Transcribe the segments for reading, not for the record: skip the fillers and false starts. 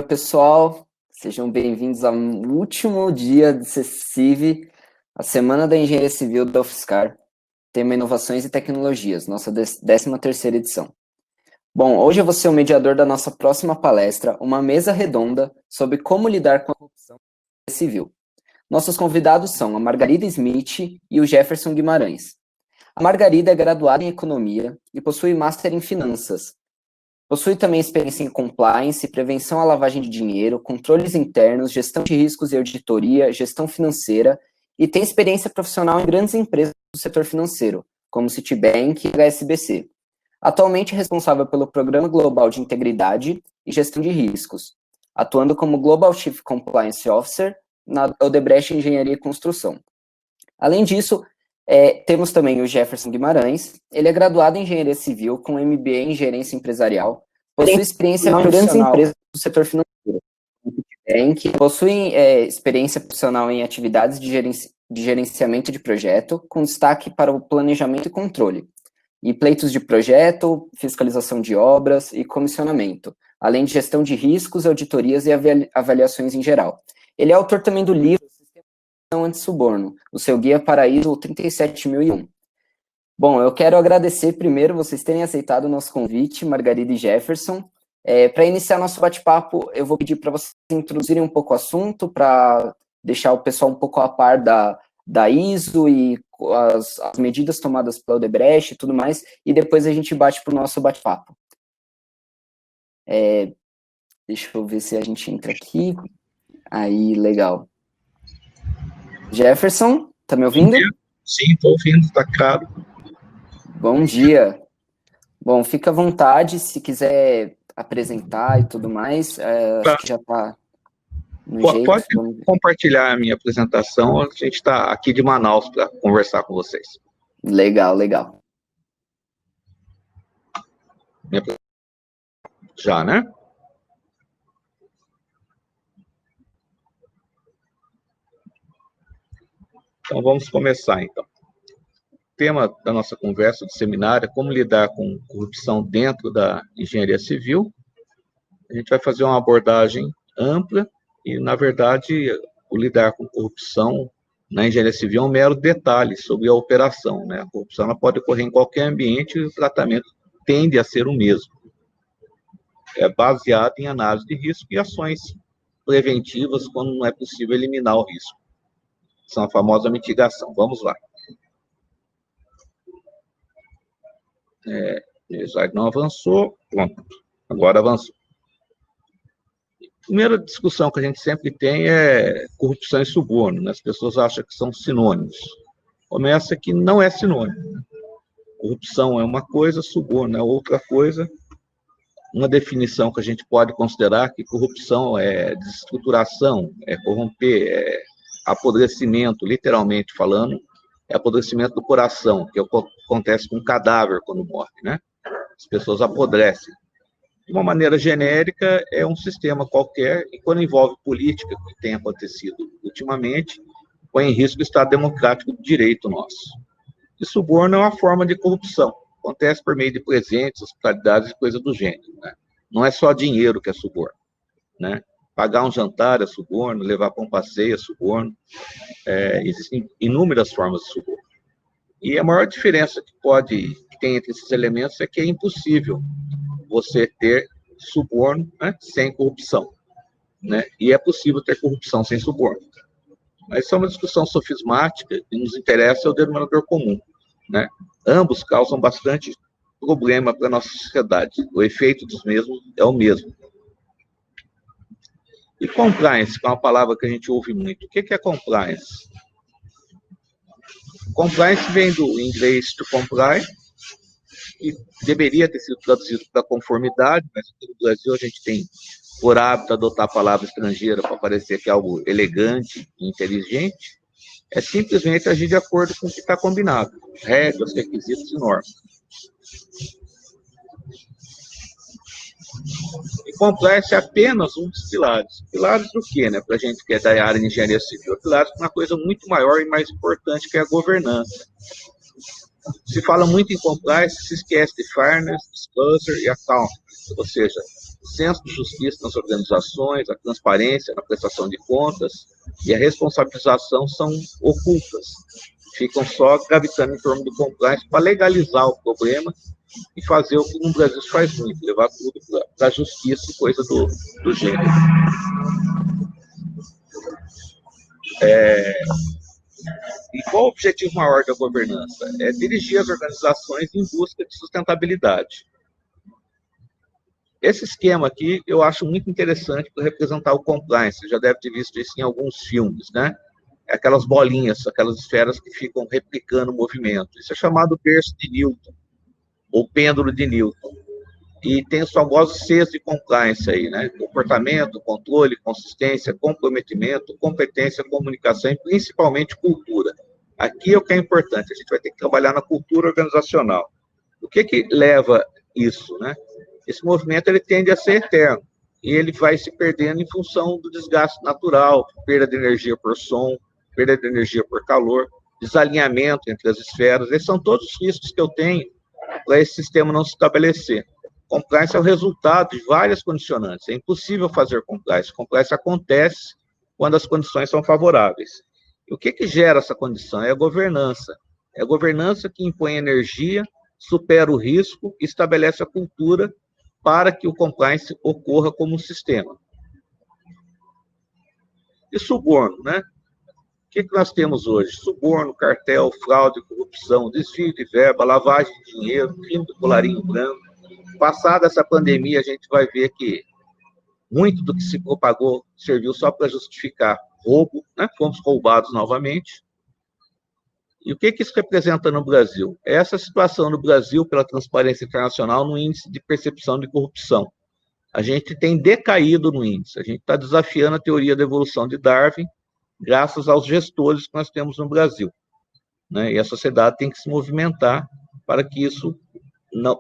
pessoal, sejam bem-vindos ao último dia de CCIV, a Semana da Engenharia Civil da UFSCar, tema Inovações e Tecnologias, nossa 13ª edição. Bom, hoje eu vou ser o mediador da nossa próxima palestra, uma mesa redonda sobre como lidar com a corrupção civil. Nossos convidados são a Margarida Smith e o Jefferson Guimarães. A Margarida é graduada em Economia e possui Master em Finanças. Possui também experiência em compliance, prevenção à lavagem de dinheiro, controles internos, gestão de riscos e auditoria, gestão financeira, e tem experiência profissional em grandes empresas do setor financeiro, como Citibank e HSBC. Atualmente é responsável pelo Programa Global de Integridade e Gestão de Riscos, atuando como Global Chief Compliance Officer na Odebrecht Engenharia e Construção. Além disso, temos também o Jefferson Guimarães. Ele é graduado em Engenharia Civil com MBA em Gerência Empresarial, possui experiência em grandes empresas do setor financeiro, possui experiência profissional em atividades de gerenciamento de projeto, com destaque para o planejamento e controle, e pleitos de projeto, fiscalização de obras e comissionamento, além de gestão de riscos, auditorias e avaliações em geral. Ele é autor também do livro Anti-Suborno, o seu guia para ISO 37001. Bom, eu quero agradecer primeiro vocês terem aceitado o nosso convite, Margarida e Jefferson. Para iniciar nosso bate-papo, eu vou pedir para vocês introduzirem um pouco o assunto, para deixar o pessoal um pouco a par da ISO e as medidas tomadas pela Odebrecht e tudo mais, e depois a gente bate para o nosso bate-papo. Deixa eu ver se a gente entra aqui. Aí, legal. Jefferson, tá me ouvindo? Sim, estou ouvindo, tá claro. Bom dia. Bom, fica à vontade se quiser apresentar e tudo mais. Acho que já está no jeito. Pode compartilhar a minha apresentação, a gente está aqui de Manaus para conversar com vocês. Legal, legal. Já, né? Então, vamos começar, então. O tema da nossa conversa, do seminário, é como lidar com corrupção dentro da engenharia civil. A gente vai fazer uma abordagem ampla e, na verdade, o lidar com corrupção na engenharia civil é um mero detalhe sobre a operação, né? A corrupção ela pode ocorrer em qualquer ambiente e o tratamento tende a ser o mesmo. É baseado em análise de risco e ações preventivas quando não é possível eliminar o risco. São a famosa mitigação. Vamos lá. O slide não avançou. Pronto. Agora avançou. A primeira discussão que a gente sempre tem é corrupção e suborno, né? As pessoas acham que são sinônimos. Começa que não é sinônimo. Corrupção é uma coisa, suborno é outra coisa. Uma definição que a gente pode considerar que corrupção é desestruturação, é corromper, é apodrecimento, literalmente falando, é apodrecimento do coração, que é o que acontece com o cadáver quando morre, né? As pessoas apodrecem. De uma maneira genérica, é um sistema qualquer, e quando envolve política, que tem acontecido ultimamente, põe em risco o Estado democrático de direito nosso. E suborno é uma forma de corrupção. Acontece por meio de presentes, hospitalidades e coisas do gênero, né? Não é só dinheiro que é suborno, né? Pagar um jantar é suborno, levar para um passeio é suborno. Existem inúmeras formas de suborno. E a maior diferença que tem entre esses elementos é que é impossível você ter suborno, né, sem corrupção, né? E é possível ter corrupção sem suborno. Mas isso é uma discussão sofismática e nos interessa é o denominador comum, né? Ambos causam bastante problema para a nossa sociedade. O efeito dos mesmos é o mesmo. E compliance, que é uma palavra que a gente ouve muito. O que é compliance? Compliance vem do inglês to comply, e deveria ter sido traduzido para conformidade, mas aqui no Brasil a gente tem, por hábito, adotar a palavra estrangeira para parecer que é algo elegante e inteligente. É simplesmente agir de acordo com o que está combinado. Regras, requisitos e normas. E compliance é apenas um dos pilares. Pilares do quê, né? Para a gente que é da área de engenharia civil. Pilares para uma coisa muito maior e mais importante, que é a governança. Se fala muito em compliance, se esquece de fairness, disclosure e accountability. Ou seja, senso de justiça nas organizações, a transparência na prestação de contas e a responsabilização são ocultas. Ficam só gravitando em torno do compliance para legalizar o problema e fazer o que no Brasil se faz muito, levar tudo para a justiça e coisa do gênero. E qual o objetivo maior da governança? É dirigir as organizações em busca de sustentabilidade. Esse esquema aqui eu acho muito interessante para representar o compliance. Você já deve ter visto isso em alguns filmes, né? É aquelas bolinhas, aquelas esferas que ficam replicando o movimento. Isso é chamado berço de Newton, ou pêndulo de Newton. E tem os famosos Cs de compliance aí, né? Comportamento, controle, consistência, comprometimento, competência, comunicação e principalmente cultura. Aqui é o que é importante, a gente vai ter que trabalhar na cultura organizacional. O que leva isso, né? Esse movimento ele tende a ser eterno e ele vai se perdendo em função do desgaste natural, perda de energia por som, perda de energia por calor, desalinhamento entre as esferas. Esses são todos os riscos que eu tenho para esse sistema não se estabelecer. Compliance é o resultado de várias condicionantes. É impossível fazer compliance. Compliance acontece quando as condições são favoráveis. E o que gera essa condição? É a governança. É a governança que impõe energia, supera o risco e estabelece a cultura para que o compliance ocorra como um sistema. E suborno, né? O que nós temos hoje? Suborno, cartel, fraude, corrupção, desvio de verba, lavagem de dinheiro, crime do colarinho branco. Passada essa pandemia, a gente vai ver que muito do que se propagou serviu só para justificar roubo, né? Fomos roubados novamente. E o que isso representa no Brasil? Essa situação no Brasil, pela Transparência Internacional, no índice de percepção de corrupção. A gente tem decaído no índice, a gente está desafiando a teoria da evolução de Darwin, graças aos gestores que nós temos no Brasil, né? E a sociedade tem que se movimentar para que isso não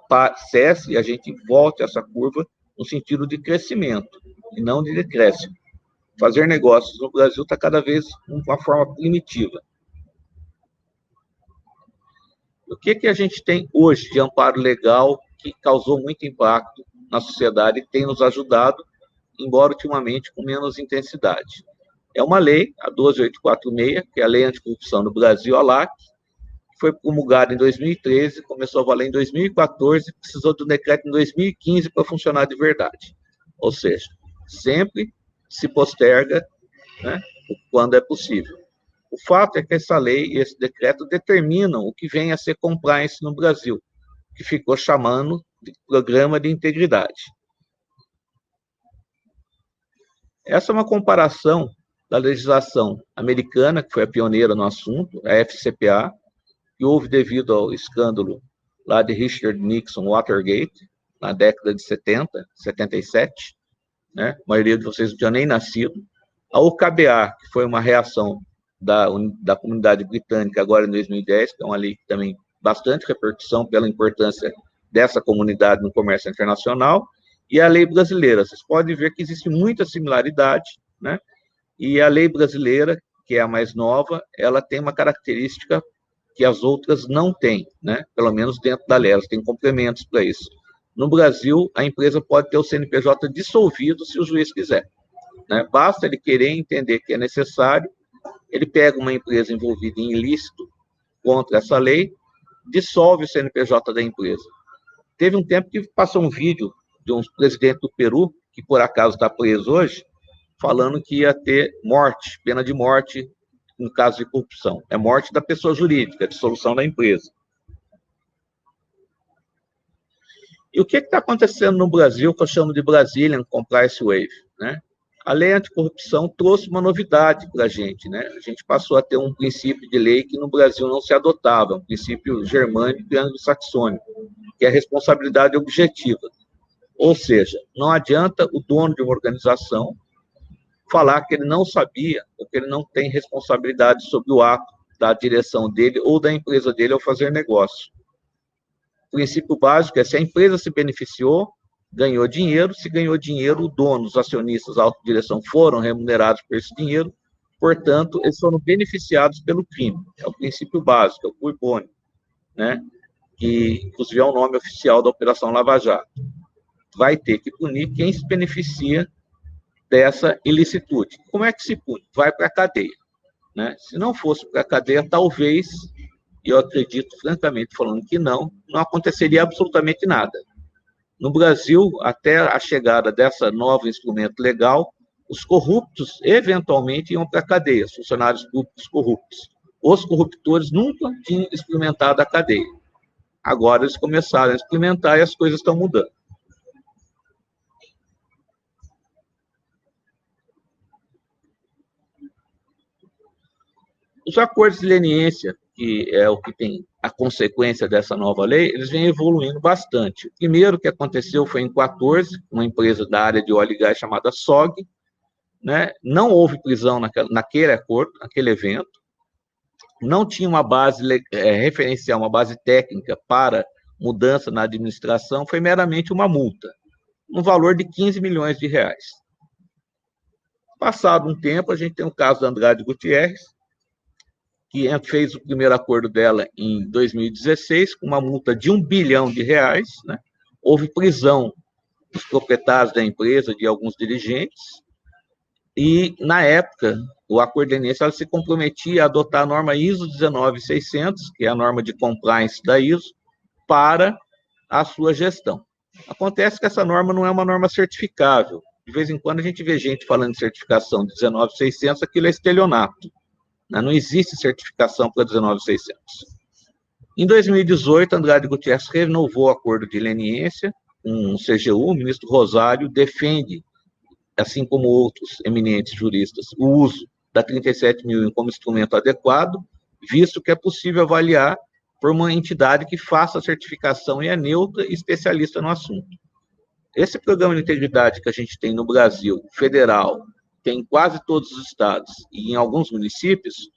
cesse e a gente volte essa curva no sentido de crescimento, e não de decréscimo. Fazer negócios no Brasil está cada vez de uma forma primitiva. O que a gente tem hoje de amparo legal que causou muito impacto na sociedade e tem nos ajudado, embora ultimamente com menos intensidade? É uma lei, a 12846, que é a Lei Anticorrupção no Brasil, a LAC, que foi promulgada em 2013, começou a valer em 2014, precisou de um decreto em 2015 para funcionar de verdade. Ou seja, sempre se posterga, né, quando é possível. O fato é que essa lei e esse decreto determinam o que vem a ser compliance no Brasil, que ficou chamando de Programa de Integridade. Essa é uma comparação da legislação americana, que foi a pioneira no assunto, a FCPA, que houve devido ao escândalo lá de Richard Nixon Watergate, na década de 70, 77, né? A maioria de vocês não tinha nem nascido. A OKBA, que foi uma reação da comunidade britânica agora em 2010, que é uma lei que também bastante repercussão pela importância dessa comunidade no comércio internacional, e a lei brasileira. Vocês podem ver que existe muita similaridade, né? E a lei brasileira, que é a mais nova, ela tem uma característica que as outras não têm, né? Pelo menos dentro da lei, elas têm complementos para isso. No Brasil, a empresa pode ter o CNPJ dissolvido se o juiz quiser, né? Basta ele querer entender que é necessário, ele pega uma empresa envolvida em ilícito contra essa lei, dissolve o CNPJ da empresa. Teve um tempo que passou um vídeo de um presidente do Peru, que por acaso está preso hoje, falando que ia ter morte, pena de morte, no caso de corrupção. É morte da pessoa jurídica, dissolução da empresa. E o que está acontecendo no Brasil, que eu chamo de Brazilian Compliance Wave, né? A lei anticorrupção trouxe uma novidade para a gente, né? A gente passou a ter um princípio de lei que no Brasil não se adotava, um princípio germânico e anglo-saxônico, que é a responsabilidade objetiva. Ou seja, não adianta o dono de uma organização falar que ele não sabia ou que ele não tem responsabilidade sobre o ato da direção dele ou da empresa dele ao fazer negócio. O princípio básico é: se a empresa se beneficiou, ganhou dinheiro, se ganhou dinheiro, o dono, os acionistas, a autodireção foram remunerados por esse dinheiro, portanto, eles foram beneficiados pelo crime. É o princípio básico, é o cui bono, né? Que, inclusive, é o nome oficial da Operação Lava Jato. vai ter que punir quem se beneficia dessa ilicitude. Como é que se pune? Vai para a cadeia, né? Se não fosse para a cadeia, talvez, e eu acredito francamente falando que não aconteceria absolutamente nada. No Brasil, até a chegada dessa nova instrumento legal, os corruptos eventualmente iam para a cadeia, os funcionários públicos corruptos. Os corruptores nunca tinham experimentado a cadeia. Agora eles começaram a experimentar e as coisas estão mudando. Os acordos de leniência, que é o que tem a consequência dessa nova lei, eles vêm evoluindo bastante. O primeiro que aconteceu foi em 2014, uma empresa da área de óleo e gás chamada SOG, né? Não houve prisão naquele acordo, naquele evento, não tinha uma base referencial, uma base técnica para mudança na administração, foi meramente uma multa, no valor de 15 milhões de reais. Passado um tempo, a gente tem o caso da Andrade Gutierrez, que fez o primeiro acordo dela em 2016, com uma multa de 1 bilhão de reais, né? Houve prisão dos proprietários da empresa, de alguns dirigentes, e, na época, o acordo de leniência se comprometia a adotar a norma ISO 19600, que é a norma de compliance da ISO, para a sua gestão. Acontece que essa norma não é uma norma certificável. De vez em quando a gente vê gente falando de certificação de 19600, aquilo é estelionato. Não existe certificação para 19600. Em 2018, Andrade Gutierrez renovou o acordo de leniência com o CGU. O ministro Rosário defende, assim como outros eminentes juristas, o uso da 37.001 como instrumento adequado, visto que é possível avaliar por uma entidade que faça a certificação e é neutra e especialista no assunto. Esse programa de integridade que a gente tem no Brasil, federal, tem em quase todos os estados e em alguns municípios,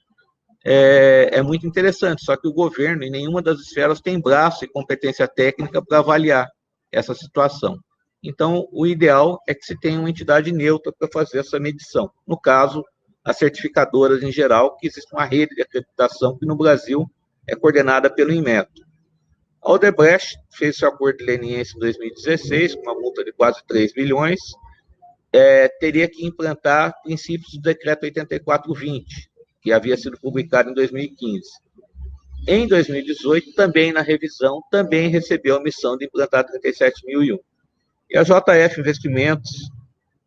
é muito interessante, só que o governo, em nenhuma das esferas, tem braço e competência técnica para avaliar essa situação. Então, o ideal é que se tenha uma entidade neutra para fazer essa medição. No caso, as certificadoras em geral, que existe uma rede de acreditação que no Brasil é coordenada pelo Inmetro. A Odebrecht fez seu acordo de leniência em 2016, com uma multa de quase 3 bilhões, teria que implantar princípios do decreto 8420, que havia sido publicado em 2015. Em 2018, também na revisão, também recebeu a missão de implantar 37.001. E a JF Investimentos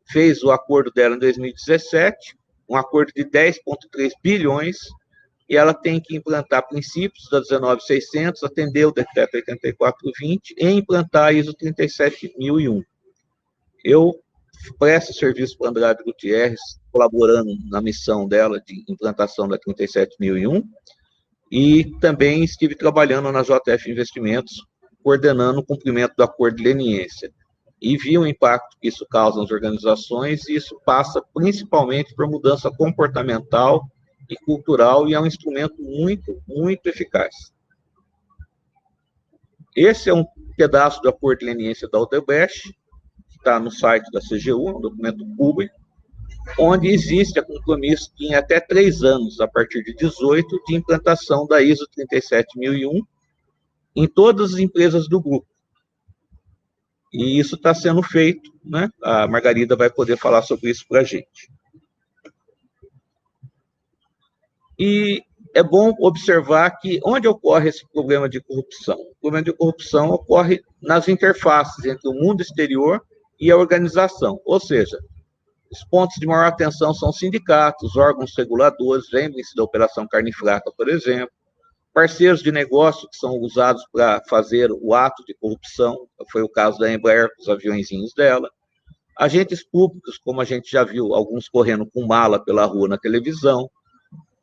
fez o acordo dela em 2017, um acordo de 10,3 bilhões, e ela tem que implantar princípios da 19600, atender o decreto 8420 e implantar a ISO 37001. Eu presto serviço para Andrade Gutierrez, colaborando na missão dela de implantação da 37001, e também estive trabalhando na JF Investimentos, coordenando o cumprimento do acordo de leniência. E vi o impacto que isso causa nas organizações, e isso passa principalmente por mudança comportamental e cultural, e é um instrumento muito, muito eficaz. Esse é um pedaço do acordo de leniência da Odebrecht, que está no site da CGU, um documento público, onde existe a compromisso de, em até 3 anos, a partir de 18, de implantação da ISO 37001 em todas as empresas do grupo. E isso está sendo feito, né? A Margarida vai poder falar sobre isso para a gente. E é bom observar que onde ocorre esse problema de corrupção? O problema de corrupção ocorre nas interfaces entre o mundo exterior e a organização, ou seja, os pontos de maior atenção são sindicatos, órgãos reguladores, lembrem-se da Operação Carne Fraca, por exemplo, parceiros de negócio que são usados para fazer o ato de corrupção, foi o caso da Embraer com os aviõezinhos dela, agentes públicos, como a gente já viu, alguns correndo com mala pela rua na televisão,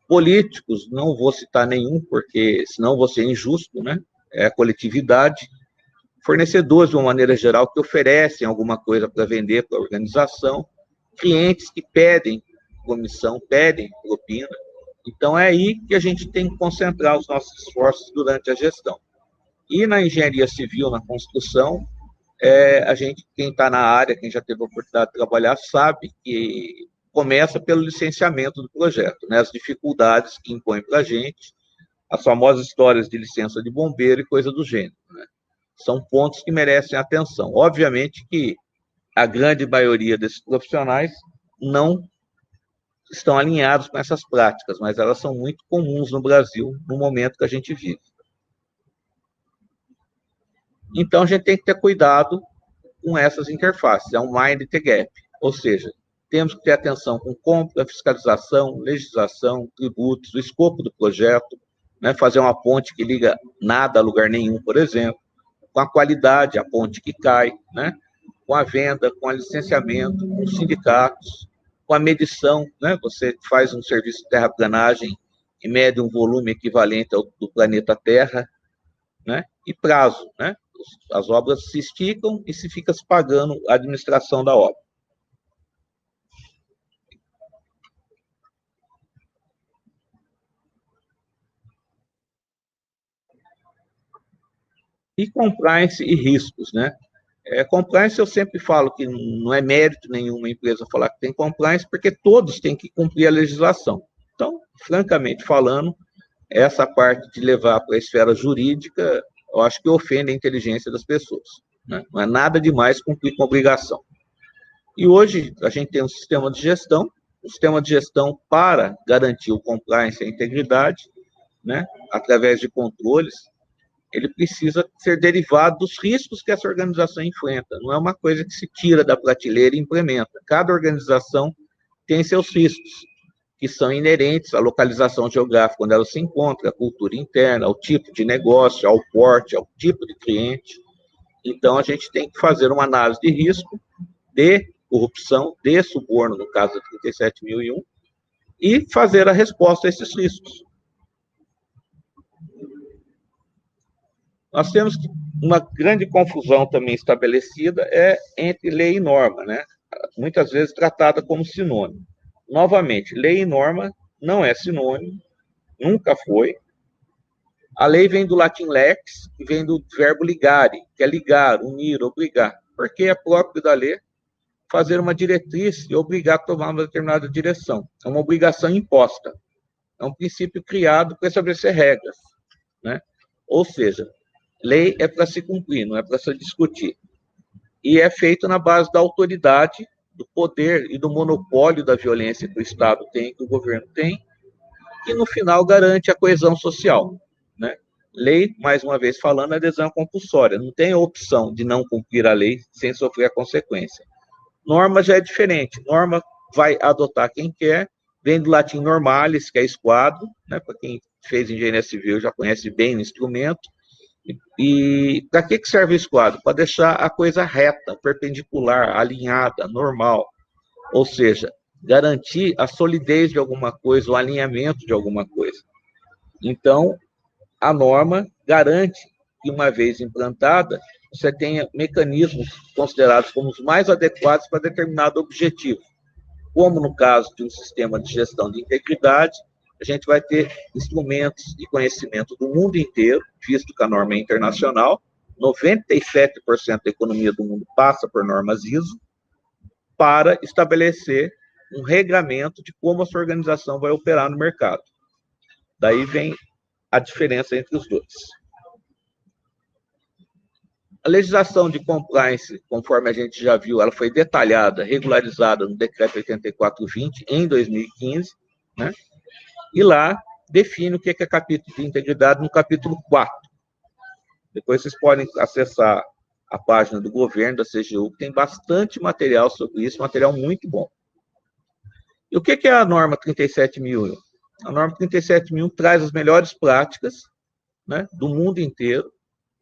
políticos, não vou citar nenhum, porque senão vou ser injusto, né? É a coletividade, fornecedores, de uma maneira geral, que oferecem alguma coisa para vender para a organização, clientes que pedem comissão, pedem propina. Então, é aí que a gente tem que concentrar os nossos esforços durante a gestão. E na engenharia civil, na construção, a gente, quem está na área, quem já teve a oportunidade de trabalhar, sabe que começa pelo licenciamento do projeto, né? As dificuldades que impõe para a gente, as famosas histórias de licença de bombeiro e coisa do gênero, né? São pontos que merecem atenção. Obviamente que a grande maioria desses profissionais não estão alinhados com essas práticas, mas elas são muito comuns no Brasil no momento que a gente vive. Então, a gente tem que ter cuidado com essas interfaces, é um mind the gap, ou seja, temos que ter atenção com compra, fiscalização, legislação, tributos, o escopo do projeto, né, fazer uma ponte que liga nada a lugar nenhum, por exemplo, com a qualidade, a ponte que cai, né, com a venda, com o licenciamento, com os sindicatos, com a medição, né, você faz um serviço de terraplanagem e mede um volume equivalente ao do planeta Terra, né, e prazo, né, as obras se esticam e se fica se pagando a administração da obra. E compliance e riscos, né? Compliance, eu sempre falo que não é mérito nenhuma empresa falar que tem compliance, porque todos têm que cumprir a legislação. Então, francamente falando, essa parte de levar para a esfera jurídica, eu acho que ofende a inteligência das pessoas, né? Não é nada demais cumprir com obrigação. E hoje a gente tem um sistema de gestão para garantir o compliance e a integridade, né? Através de controles, ele precisa ser derivado dos riscos que essa organização enfrenta. Não é uma coisa que se tira da prateleira e implementa. Cada organização tem seus riscos, que são inerentes à localização geográfica onde ela se encontra, à cultura interna, ao tipo de negócio, ao porte, ao tipo de cliente. Então, a gente tem que fazer uma análise de risco, de corrupção, de suborno, no caso da 37.001, e fazer a resposta a esses riscos. Nós temos uma grande confusão também estabelecida entre lei e norma, né? Muitas vezes tratada como sinônimo. Novamente, lei e norma não é sinônimo, nunca foi. A lei vem do latim lex, que vem do verbo ligare, que é ligar, unir, obrigar, porque é próprio da lei fazer uma diretriz e obrigar a tomar uma determinada direção. É uma obrigação imposta. É um princípio criado para estabelecer regras, né? Ou seja, lei é para se cumprir, não é para se discutir. E é feito na base da autoridade, do poder e do monopólio da violência que o Estado tem, que o governo tem, que no final garante a coesão social, né? Lei, mais uma vez falando, é adesão compulsória. Não tem a opção de não cumprir a lei sem sofrer a consequência. Norma já é diferente. Norma vai adotar quem quer, vem do latim normalis, que é esquadro, né? Para quem fez engenharia civil já conhece bem o instrumento. E para que serve o esquadro? Para deixar a coisa reta, perpendicular, alinhada, normal. Ou seja, garantir a solidez de alguma coisa, o alinhamento de alguma coisa. Então, a norma garante que, uma vez implantada, você tenha mecanismos considerados como os mais adequados para determinado objetivo. Como no caso de um sistema de gestão de integridade, a gente vai ter instrumentos e conhecimento do mundo inteiro, visto que a norma é internacional, 97% da economia do mundo passa por normas ISO, para estabelecer um regramento de como a sua organização vai operar no mercado. Daí vem a diferença entre os dois. A legislação de compliance, conforme a gente já viu, ela foi detalhada, regularizada no Decreto 84/20, em 2015, né? E lá define o que é capítulo de integridade no capítulo 4. Depois vocês podem acessar a página do governo, da CGU, que tem bastante material sobre isso, material muito bom. E o que é a norma 37.001? A norma 37.001 traz as melhores práticas, né, do mundo inteiro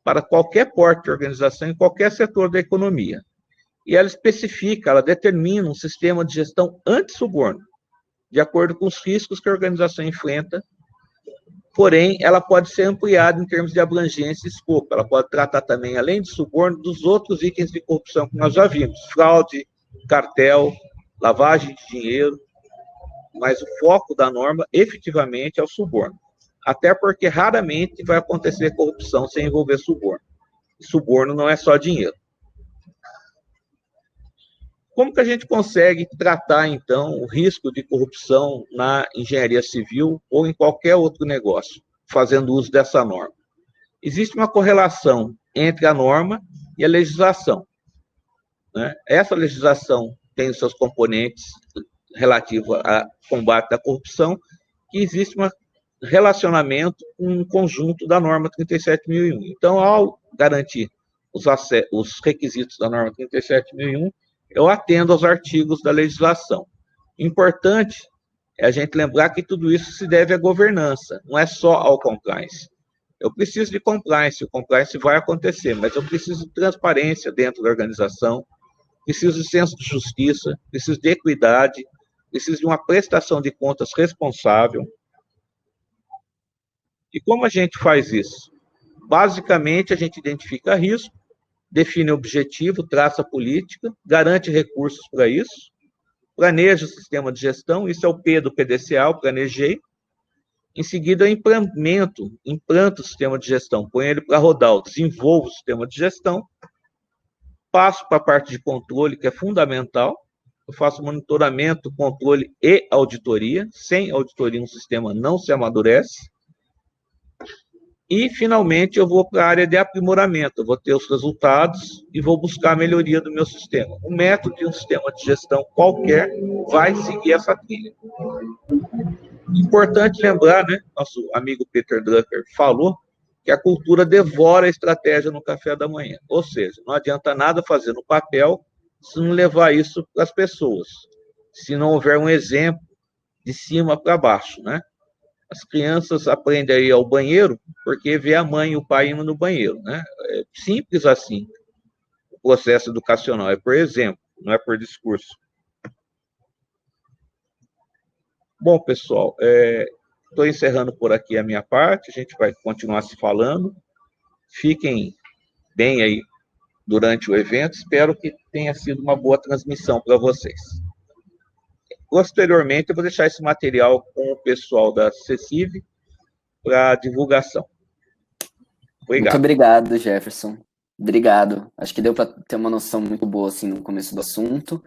para qualquer porte de organização em qualquer setor da economia. E ela especifica, ela determina um sistema de gestão anti-suborno, de acordo com os riscos que a organização enfrenta, porém, ela pode ser ampliada em termos de abrangência e escopo. Ela pode tratar também, além de suborno, dos outros itens de corrupção que nós já vimos, fraude, cartel, lavagem de dinheiro, mas o foco da norma, efetivamente, é o suborno. Até porque raramente vai acontecer corrupção sem envolver suborno. Suborno não é só dinheiro. Como que a gente consegue tratar, então, o risco de corrupção na engenharia civil ou em qualquer outro negócio, fazendo uso dessa norma? existe uma correlação entre a norma e a legislação, né? Essa legislação tem os seus componentes relativos a combate à corrupção, que existe um relacionamento com um conjunto da norma 37.001. Então, ao garantir os requisitos da norma 37.001, eu atendo aos artigos da legislação. Importante é a gente lembrar que tudo isso se deve à governança, não é só ao compliance. Eu preciso de compliance, o compliance vai acontecer, mas eu preciso de transparência dentro da organização, preciso de senso de justiça, preciso de equidade, preciso de uma prestação de contas responsável. E como a gente faz isso? Basicamente, a gente identifica risco, define objetivo, traça política, garante recursos para isso, planeja o sistema de gestão, isso é o P do PDCA, o planejei. Em seguida, eu implanto o sistema de gestão, ponho ele para rodar, eu desenvolvo o sistema de gestão, passo para a parte de controle, que é fundamental, eu faço monitoramento, controle e auditoria. Sem auditoria, um sistema não se amadurece. E, finalmente, eu vou para a área de aprimoramento. Eu vou ter os resultados e vou buscar a melhoria do meu sistema. O método de um sistema de gestão qualquer vai seguir essa trilha. Importante lembrar, né? Nosso amigo Peter Drucker falou que a cultura devora a estratégia no café da manhã. Ou seja, não adianta nada fazer no papel se não levar isso para as pessoas. Se não houver um exemplo de cima para baixo, né? As crianças aprendem a ir ao banheiro porque vê a mãe e o pai indo no banheiro, né? É simples assim. O processo educacional é por exemplo, não é por discurso. Bom, pessoal, estou encerrando por aqui a minha parte, a gente vai continuar se falando. Fiquem bem aí durante o evento, espero que tenha sido uma boa transmissão para vocês. Posteriormente, eu vou deixar esse material com o pessoal da CECIV para divulgação. Obrigado. Muito obrigado, Jefferson. Obrigado. Acho que deu para ter uma noção muito boa assim, no começo do assunto.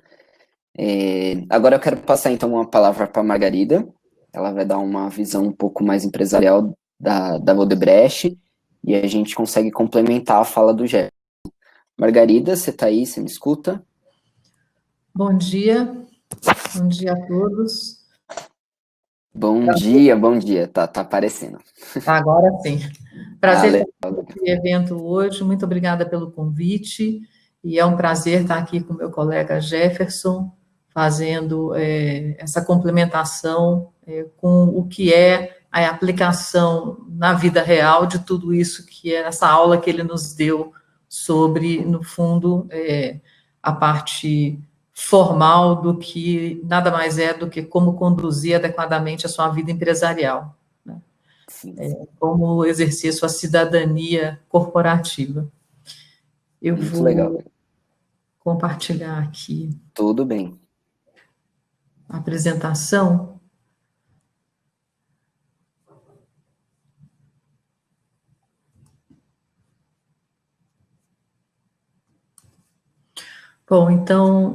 Agora eu quero passar, então, uma palavra para a Margarida. Ela vai dar uma visão um pouco mais empresarial da Odebrecht e a gente consegue complementar a fala do Jefferson. Margarida, você está aí? Você me escuta? Bom dia a todos. Bom dia. Tá aparecendo. Agora sim. Prazer estar nesse evento hoje. Muito obrigada pelo convite. E é um prazer estar aqui com meu colega Jefferson, fazendo essa complementação com o que é a aplicação na vida real de tudo isso que é essa aula que ele nos deu sobre, no fundo, a parte formal do que nada mais é do que como conduzir adequadamente a sua vida empresarial, né? Como exercer sua cidadania corporativa. Eu Muito vou legal. Compartilhar aqui. Tudo bem. A apresentação. Bom, então,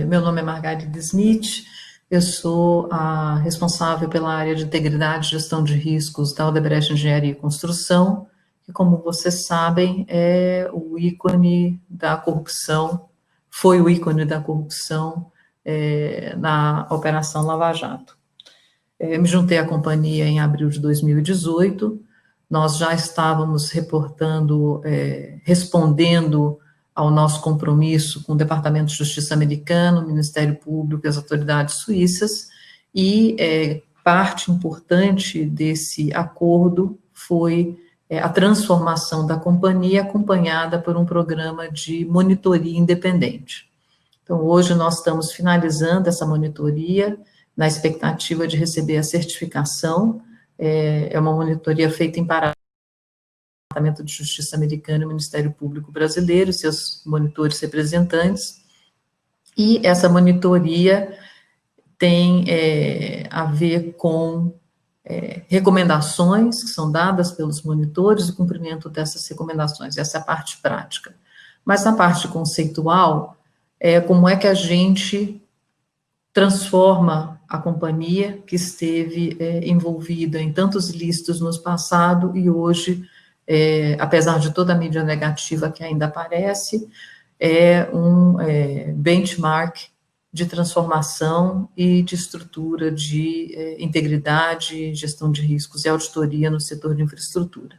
meu nome é Margarida Smith, eu sou a responsável pela área de integridade e gestão de riscos da Odebrecht Engenharia e Construção, que, como vocês sabem, é o ícone da corrupção, foi o ícone da corrupção na Operação Lava Jato. Me juntei à companhia em abril de 2018, nós já estávamos respondendo ao nosso compromisso com o Departamento de Justiça americano, o Ministério Público e as autoridades suíças, e parte importante desse acordo foi a transformação da companhia, acompanhada por um programa de monitoria independente. Então, hoje nós estamos finalizando essa monitoria, na expectativa de receber a certificação, é uma monitoria feita em paralelo com o Departamento de Justiça americano e o Ministério Público brasileiro, seus monitores representantes, e essa monitoria tem a ver com recomendações que são dadas pelos monitores e o cumprimento dessas recomendações, essa é a parte prática. Mas na parte conceitual, como é que a gente transforma a companhia que esteve envolvida em tantos ilícitos no passado e hoje apesar de toda a mídia negativa que ainda aparece, é um benchmark de transformação e de estrutura de integridade, gestão de riscos e auditoria no setor de infraestrutura.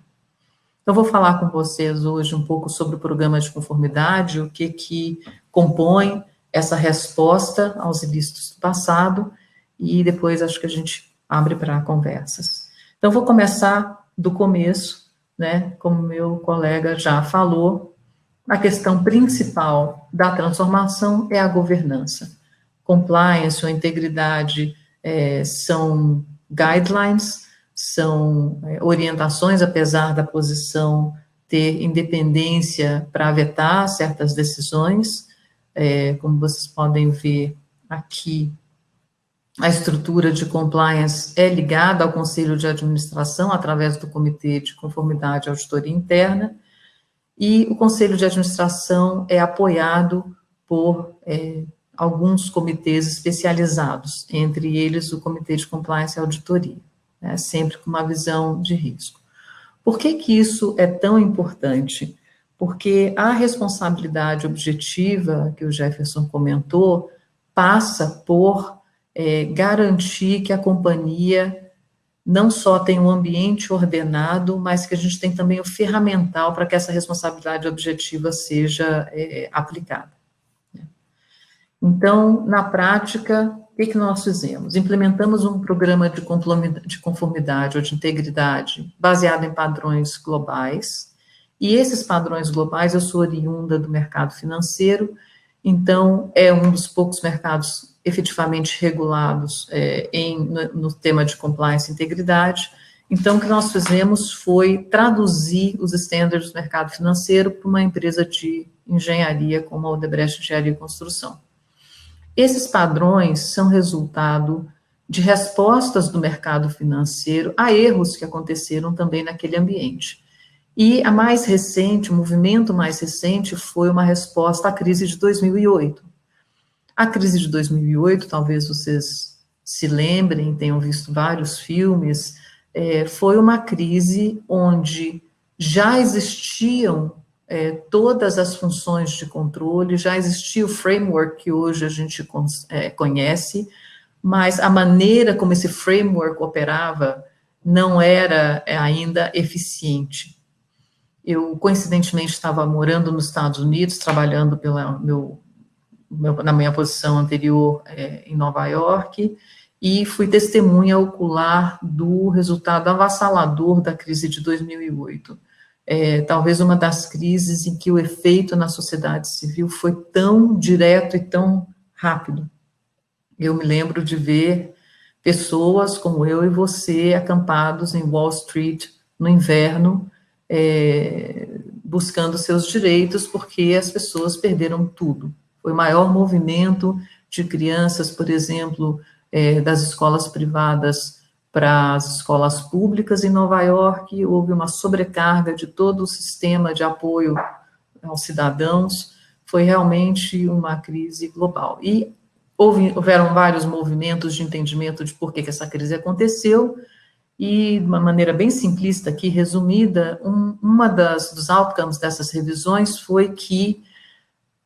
Então, vou falar com vocês hoje um pouco sobre o programa de conformidade, o que compõe essa resposta aos ilícitos do passado, e depois acho que a gente abre para conversas. Então, vou começar do começo, né, como meu colega já falou, a questão principal da transformação é a governança. Compliance ou integridade são guidelines, são orientações, apesar da posição ter independência para vetar certas decisões, como vocês podem ver aqui, a estrutura de compliance é ligada ao Conselho de Administração, através do Comitê de Conformidade e Auditoria Interna, e o Conselho de Administração é apoiado por alguns comitês especializados, entre eles o Comitê de Compliance e Auditoria, né, sempre com uma visão de risco. Por que isso é tão importante? Porque a responsabilidade objetiva, que o Jefferson comentou, passa por garantir que a companhia não só tem um ambiente ordenado, mas que a gente tem também o ferramental para que essa responsabilidade objetiva seja aplicada. Então, na prática, o que nós fizemos? Implementamos um programa de conformidade ou de integridade baseado em padrões globais, e esses padrões globais, eu sou oriunda do mercado financeiro, então é um dos poucos mercados efetivamente regulados no tema de compliance e integridade. Então, o que nós fizemos foi traduzir os standards do mercado financeiro para uma empresa de engenharia como a Odebrecht Engenharia e Construção. Esses padrões são resultado de respostas do mercado financeiro a erros que aconteceram também naquele ambiente. E a mais recente, o movimento mais recente, foi uma resposta à crise de 2008. A crise de 2008, talvez vocês se lembrem, tenham visto vários filmes, foi uma crise onde já existiam todas as funções de controle, já existia o framework que hoje a gente conhece, mas a maneira como esse framework operava não era ainda eficiente. Eu, coincidentemente, estava morando nos Estados Unidos, trabalhando na minha posição anterior em Nova York, e fui testemunha ocular do resultado avassalador da crise de 2008. Talvez uma das crises em que o efeito na sociedade civil foi tão direto e tão rápido. Eu me lembro de ver pessoas como eu e você acampados em Wall Street no inverno, buscando seus direitos, porque as pessoas perderam tudo. Foi o maior movimento de crianças, por exemplo, das escolas privadas para as escolas públicas em Nova York. Houve uma sobrecarga de todo o sistema de apoio aos cidadãos. Foi realmente uma crise global. E houveram vários movimentos de entendimento de por que essa crise aconteceu, e de uma maneira bem simplista aqui, resumida, uma dos outcomes dessas revisões foi que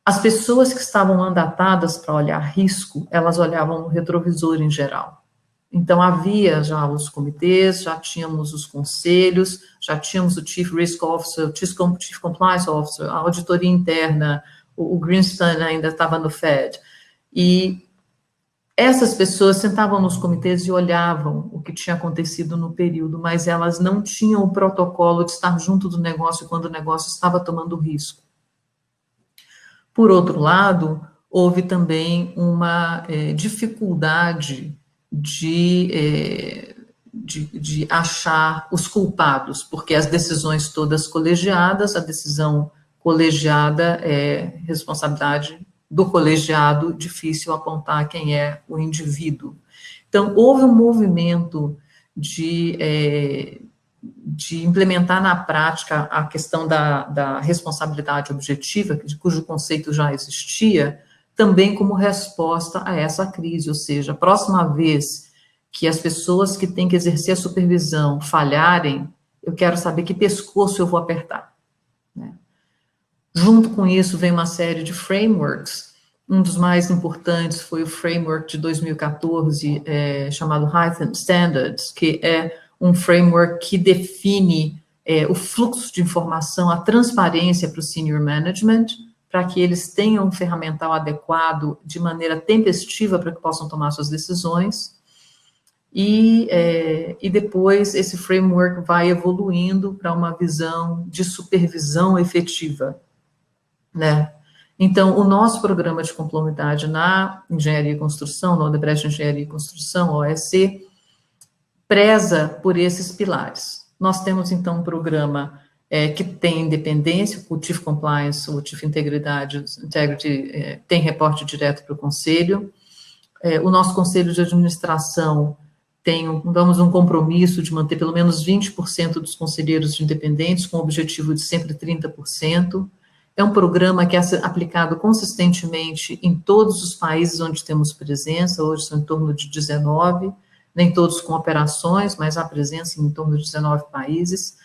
as pessoas que estavam mandatadas para olhar risco, elas olhavam no retrovisor em geral. Então, havia já os comitês, já tínhamos os conselhos, já tínhamos o Chief Risk Officer, o Chief Compliance Officer, a auditoria interna, o Greenspan ainda estava no Fed. E essas pessoas sentavam nos comitês e olhavam o que tinha acontecido no período, mas elas não tinham o protocolo de estar junto do negócio quando o negócio estava tomando risco. Por outro lado, houve também uma dificuldade de achar os culpados, porque as decisões todas colegiadas, a decisão colegiada é responsabilidade do colegiado, difícil apontar quem é o indivíduo. Então, houve um movimento de implementar na prática a questão da responsabilidade objetiva, cujo conceito já existia, também como resposta a essa crise, ou seja, a próxima vez que as pessoas que têm que exercer a supervisão falharem, eu quero saber que pescoço eu vou apertar, né? Junto com isso vem uma série de frameworks. Um dos mais importantes foi o framework de 2014, chamado Heightened Standards, que é um framework que define o fluxo de informação, a transparência para o senior management, para que eles tenham um ferramental adequado de maneira tempestiva para que possam tomar suas decisões. E depois esse framework vai evoluindo para uma visão de supervisão efetiva, né? Então, o nosso programa de complementar na Engenharia e Construção, na Odebrecht Engenharia e Construção, OEC, preza por esses pilares. Nós temos, então, um programa que tem independência, o Chief Compliance, o Chief Integrity, tem reporte direto para o Conselho. O nosso Conselho de Administração damos um compromisso de manter pelo menos 20% dos conselheiros independentes, com o objetivo de sempre 30%. É um programa que é aplicado consistentemente em todos os países onde temos presença, hoje são em torno de 19, nem todos com operações, mas há presença em torno de 19 países.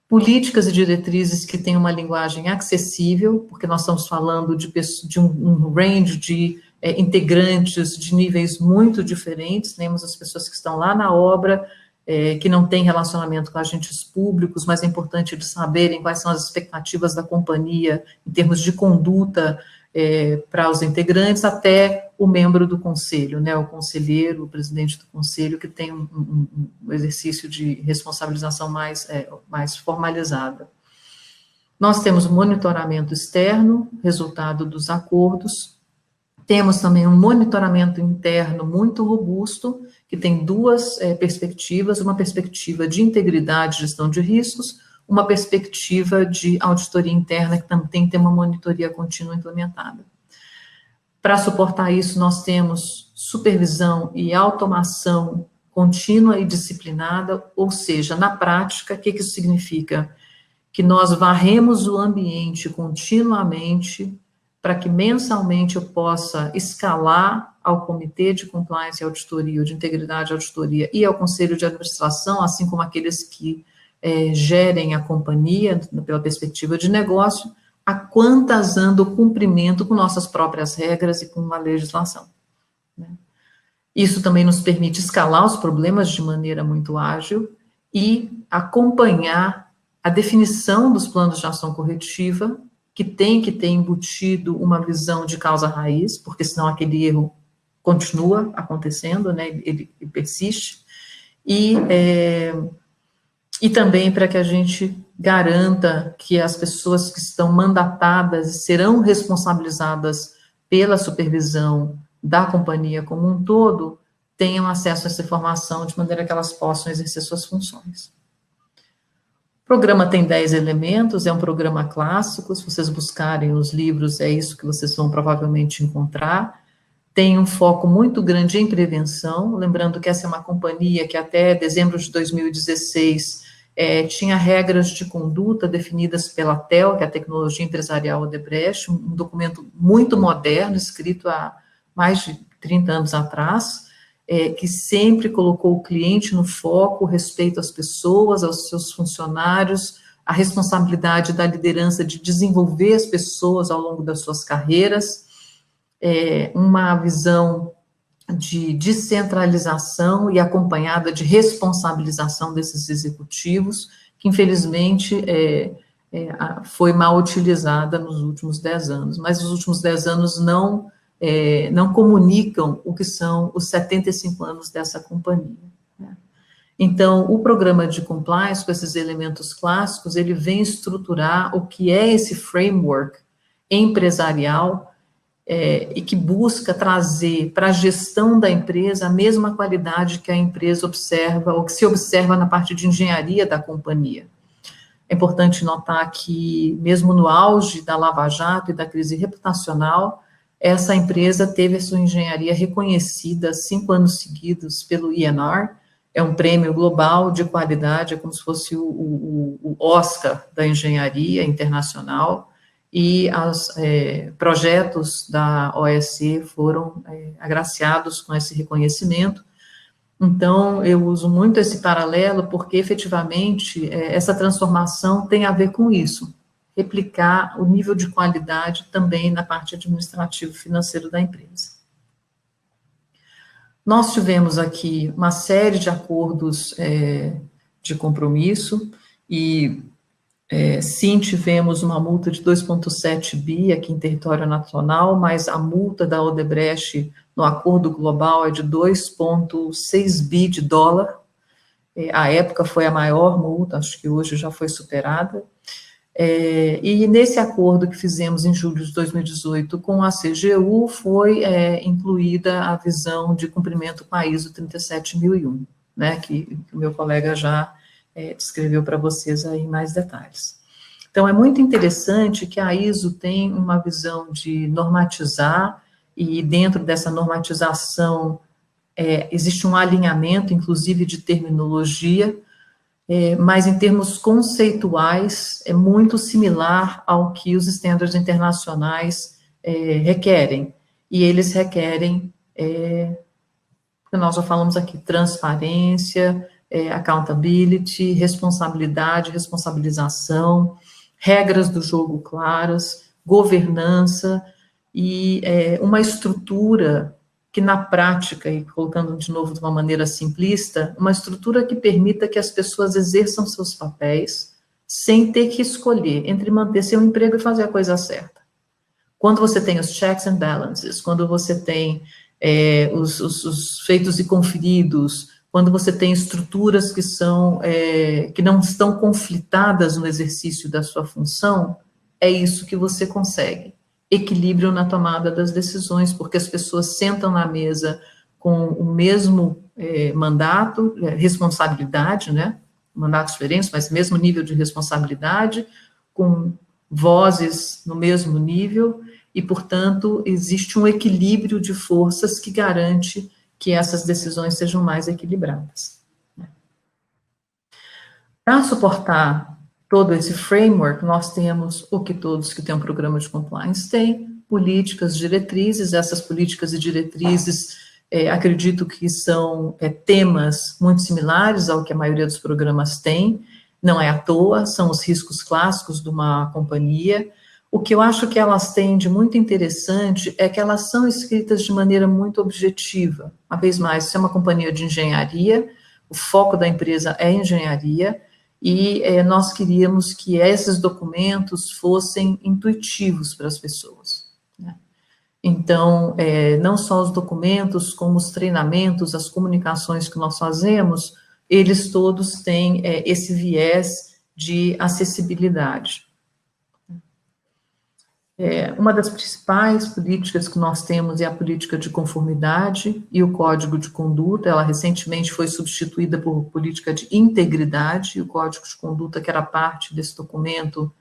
Políticas e diretrizes que têm uma linguagem acessível, porque nós estamos falando de um range de integrantes de níveis muito diferentes, temos as pessoas que estão lá na obra, que não têm relacionamento com agentes públicos, mas é importante de saberem quais são as expectativas da companhia em termos de conduta para os integrantes, até o membro do conselho, né, o conselheiro, o presidente do conselho, que tem um exercício de responsabilização mais formalizada. Nós temos monitoramento externo, resultado dos acordos. Temos também um monitoramento interno muito robusto, que tem duas perspectivas, uma perspectiva de integridade e gestão de riscos, uma perspectiva de auditoria interna, que também tem uma monitoria contínua implementada. Para suportar isso, nós temos supervisão e automação contínua e disciplinada, ou seja, na prática, o que isso significa? Que nós varremos o ambiente continuamente, para que mensalmente eu possa escalar ao Comitê de Compliance e Auditoria, ou de Integridade e Auditoria, e ao Conselho de Administração, assim como aqueles que gerem a companhia, pela perspectiva de negócio, a quantas anda o cumprimento com nossas próprias regras e com a legislação, né? Isso também nos permite escalar os problemas de maneira muito ágil e acompanhar a definição dos planos de ação corretiva, que tem que ter embutido uma visão de causa raiz, porque senão aquele erro continua acontecendo, né, ele persiste, e também para que a gente garanta que as pessoas que estão mandatadas e serão responsabilizadas pela supervisão da companhia como um todo, tenham acesso a essa informação de maneira que elas possam exercer suas funções. O programa tem 10 elementos, é um programa clássico, se vocês buscarem os livros, é isso que vocês vão provavelmente encontrar. Tem um foco muito grande em prevenção, lembrando que essa é uma companhia que até dezembro de 2016 tinha regras de conduta definidas pela TEL, que é a Tecnologia Empresarial Odebrecht, um documento muito moderno, escrito há mais de 30 anos atrás, que sempre colocou o cliente no foco, o respeito às pessoas, aos seus funcionários, a responsabilidade da liderança de desenvolver as pessoas ao longo das suas carreiras, uma visão de descentralização e acompanhada de responsabilização desses executivos, que infelizmente foi mal utilizada nos últimos 10 anos, mas os últimos 10 anos não comunicam o que são os 75 anos dessa companhia, né? Então, o programa de compliance, com esses elementos clássicos, ele vem estruturar o que é esse framework empresarial e que busca trazer para a gestão da empresa a mesma qualidade que a empresa observa, ou que se observa na parte de engenharia da companhia. É importante notar que, mesmo no auge da Lava Jato e da crise reputacional, essa empresa teve a sua engenharia reconhecida 5 anos seguidos pelo INR, é um prêmio global de qualidade, é como se fosse o Oscar da engenharia internacional, e os projetos da OEC foram agraciados com esse reconhecimento. Então, eu uso muito esse paralelo porque, efetivamente, essa transformação tem a ver com isso, replicar o nível de qualidade também na parte administrativa e financeira da empresa. Nós tivemos aqui uma série de acordos de compromisso e, sim, tivemos uma multa de 2,7 bi aqui em território nacional, mas a multa da Odebrecht no acordo global é de 2,6 bi de dólar. À época foi a maior multa, acho que hoje já foi superada. E nesse acordo que fizemos em julho de 2018 com a CGU, foi incluída a visão de cumprimento com a ISO 37001, né, que o meu colega já descreveu para vocês aí em mais detalhes. Então, é muito interessante que a ISO tem uma visão de normatizar, e dentro dessa normatização existe um alinhamento, inclusive, de terminologia, mas em termos conceituais é muito similar ao que os estándares internacionais requerem. E eles requerem, nós já falamos aqui, transparência, accountability, responsabilidade, responsabilização, regras do jogo claras, governança e uma estrutura que na prática, e colocando de novo de uma maneira simplista, uma estrutura que permita que as pessoas exerçam seus papéis sem ter que escolher entre manter seu emprego e fazer a coisa certa. Quando você tem os checks and balances, quando você tem os feitos e conferidos, quando você tem estruturas que não estão conflitadas no exercício da sua função, é isso que você consegue. Equilíbrio na tomada das decisões, porque as pessoas sentam na mesa com o mesmo mandato, responsabilidade, né? Mandatos diferentes, mas mesmo nível de responsabilidade, com vozes no mesmo nível, e, portanto, existe um equilíbrio de forças que garante que essas decisões sejam mais equilibradas. Para suportar todo esse framework, nós temos o que todos que têm um programa de compliance têm, políticas, diretrizes. Essas políticas e diretrizes, acredito que são temas muito similares ao que a maioria dos programas tem, não é à toa, são os riscos clássicos de uma companhia. O que eu acho que elas têm de muito interessante é que elas são escritas de maneira muito objetiva. Uma vez mais, isso é uma companhia de engenharia, o foco da empresa é engenharia, e nós queríamos que esses documentos fossem intuitivos para as pessoas, né? Então, não só os documentos, como os treinamentos, as comunicações que nós fazemos, eles todos têm esse viés de acessibilidade. Uma das principais políticas que nós temos é a política de conformidade e o código de conduta. Ela recentemente foi substituída por política de integridade. O código de conduta, que era parte desse documento,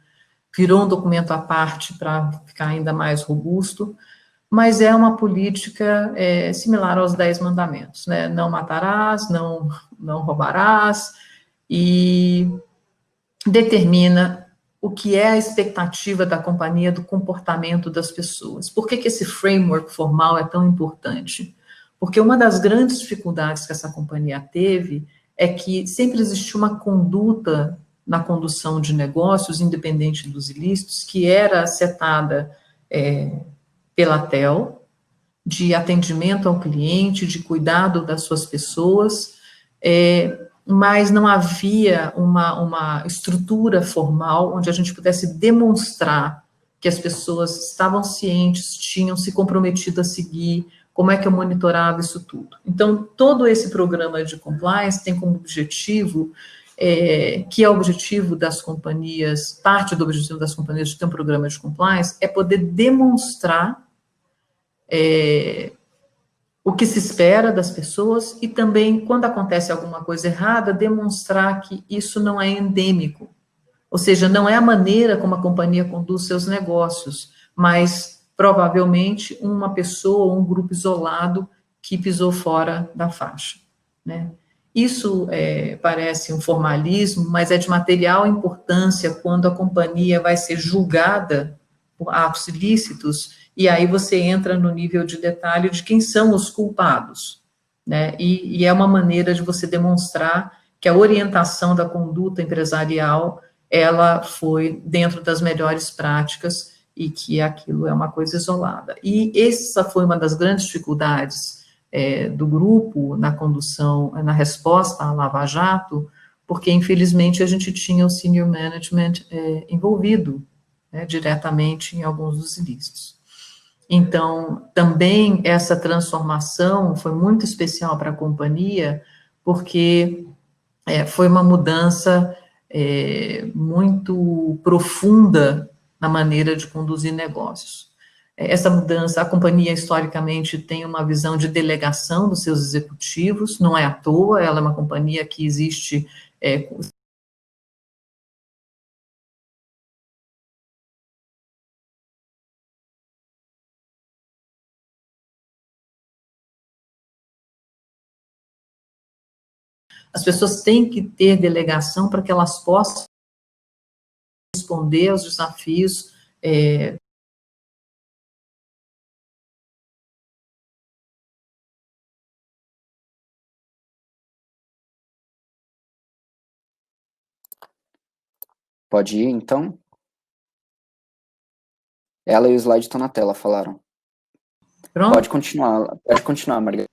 virou um documento à parte para ficar ainda mais robusto, mas é uma política similar aos 10 mandamentos, né? Não matarás, não roubarás, e determina o que é a expectativa da companhia do comportamento das pessoas. Por que esse framework formal é tão importante? Porque uma das grandes dificuldades que essa companhia teve é que sempre existiu uma conduta na condução de negócios, independente dos ilícitos, que era setada pela TEL, de atendimento ao cliente, de cuidado das suas pessoas, mas não havia uma estrutura formal onde a gente pudesse demonstrar que as pessoas estavam cientes, tinham se comprometido a seguir, como é que eu monitorava isso tudo. Então, todo esse programa de compliance tem como objetivo, que é o objetivo das companhias, parte do objetivo das companhias de ter um programa de compliance, é poder demonstrar o que se espera das pessoas e também, quando acontece alguma coisa errada, demonstrar que isso não é endêmico. Ou seja, não é a maneira como a companhia conduz seus negócios, mas provavelmente uma pessoa, um grupo isolado que pisou fora da faixa, né? Isso parece um formalismo, mas é de material importância quando a companhia vai ser julgada por atos ilícitos, e aí você entra no nível de detalhe de quem são os culpados, né? E é uma maneira de você demonstrar que a orientação da conduta empresarial, ela foi dentro das melhores práticas e que aquilo é uma coisa isolada. E essa foi uma das grandes dificuldades do grupo na condução, na resposta à Lava Jato, porque, infelizmente, a gente tinha o senior management envolvido, né, diretamente em alguns dos ilícitos. Então, também essa transformação foi muito especial para a companhia, porque foi uma mudança muito profunda na maneira de conduzir negócios. Essa mudança, a companhia historicamente tem uma visão de delegação dos seus executivos, não é à toa, ela é uma companhia que existe as pessoas têm que ter delegação para que elas possam responder aos desafios Pode ir, então? Ela e o slide estão na tela, falaram. Pronto? Pode continuar, Margarida.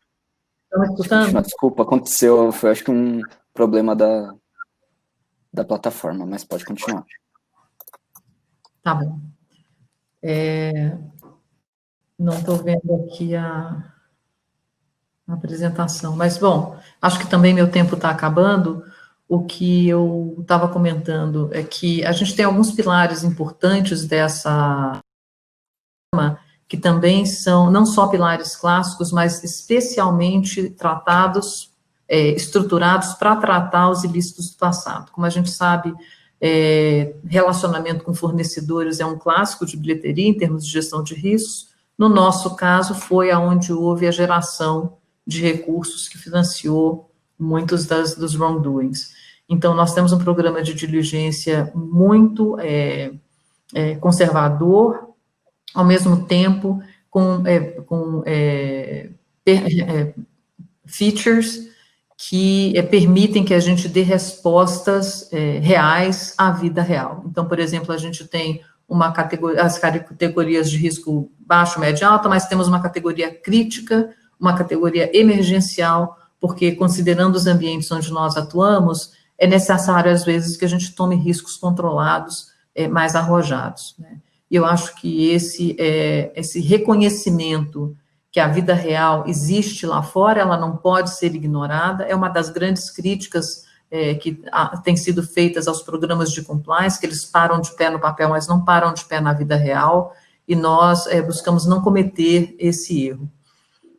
Estão escutando? Desculpa, aconteceu, foi acho que um problema da plataforma, mas pode continuar. Tá bom. Não estou vendo aqui a apresentação, mas, bom, acho que também meu tempo está acabando. O que eu estava comentando é que a gente tem alguns pilares importantes dessa que também são não só pilares clássicos, mas especialmente tratados, estruturados para tratar os ilícitos do passado. Como a gente sabe, relacionamento com fornecedores é um clássico de bilheteria em termos de gestão de riscos. No nosso caso, foi aonde houve a geração de recursos que financiou muitos dos wrongdoings. Então, nós temos um programa de diligência muito conservador, ao mesmo tempo com features que permitem que a gente dê respostas reais à vida real. Então, por exemplo, a gente tem as categorias de risco baixo, médio e alta, mas temos uma categoria crítica, uma categoria emergencial, porque considerando os ambientes onde nós atuamos, é necessário, às vezes, que a gente tome riscos controlados mais arrojados, né? E eu acho que esse reconhecimento que a vida real existe lá fora, ela não pode ser ignorada, é uma das grandes críticas que têm sido feitas aos programas de compliance, que eles param de pé no papel, mas não param de pé na vida real, e nós buscamos não cometer esse erro.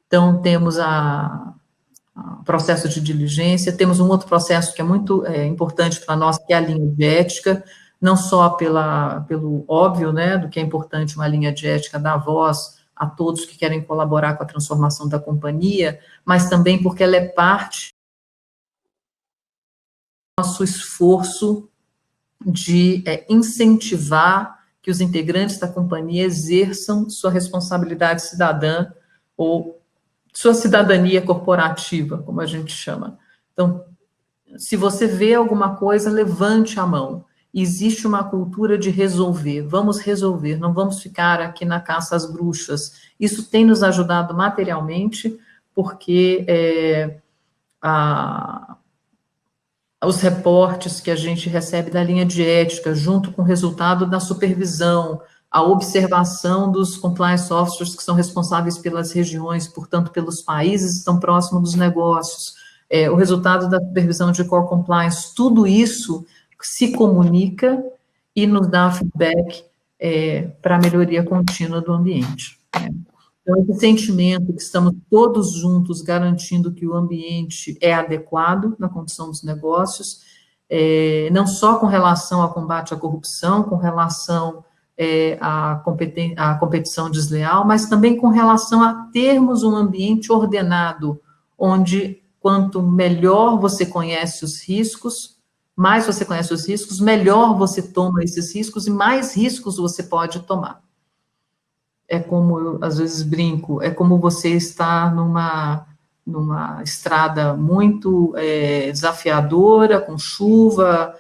Então, temos o processo de diligência, temos um outro processo que é muito importante para nós, que é a linha de ética, não só pelo óbvio, né, do que é importante uma linha de ética dar voz a todos que querem colaborar com a transformação da companhia, mas também porque ela é parte do nosso esforço de incentivar que os integrantes da companhia exerçam sua responsabilidade cidadã ou sua cidadania corporativa, como a gente chama. Então, se você vê alguma coisa, levante a mão. Existe uma cultura de resolver, vamos resolver, não vamos ficar aqui na caça às bruxas. Isso tem nos ajudado materialmente, porque os reportes que a gente recebe da linha de ética, junto com o resultado da supervisão, a observação dos compliance officers que são responsáveis pelas regiões, portanto, pelos países que estão próximos dos negócios, o resultado da supervisão de core compliance, tudo isso se comunica e nos dá feedback para a melhoria contínua do ambiente. Então, esse sentimento que estamos todos juntos garantindo que o ambiente é adequado na condução dos negócios, não só com relação ao combate à corrupção, com relação à competição desleal, mas também com relação a termos um ambiente ordenado, onde quanto melhor você conhece os riscos, mais você conhece os riscos, melhor você toma esses riscos e mais riscos você pode tomar. É como eu, às vezes, brinco, é como você estar numa estrada muito desafiadora, com chuva,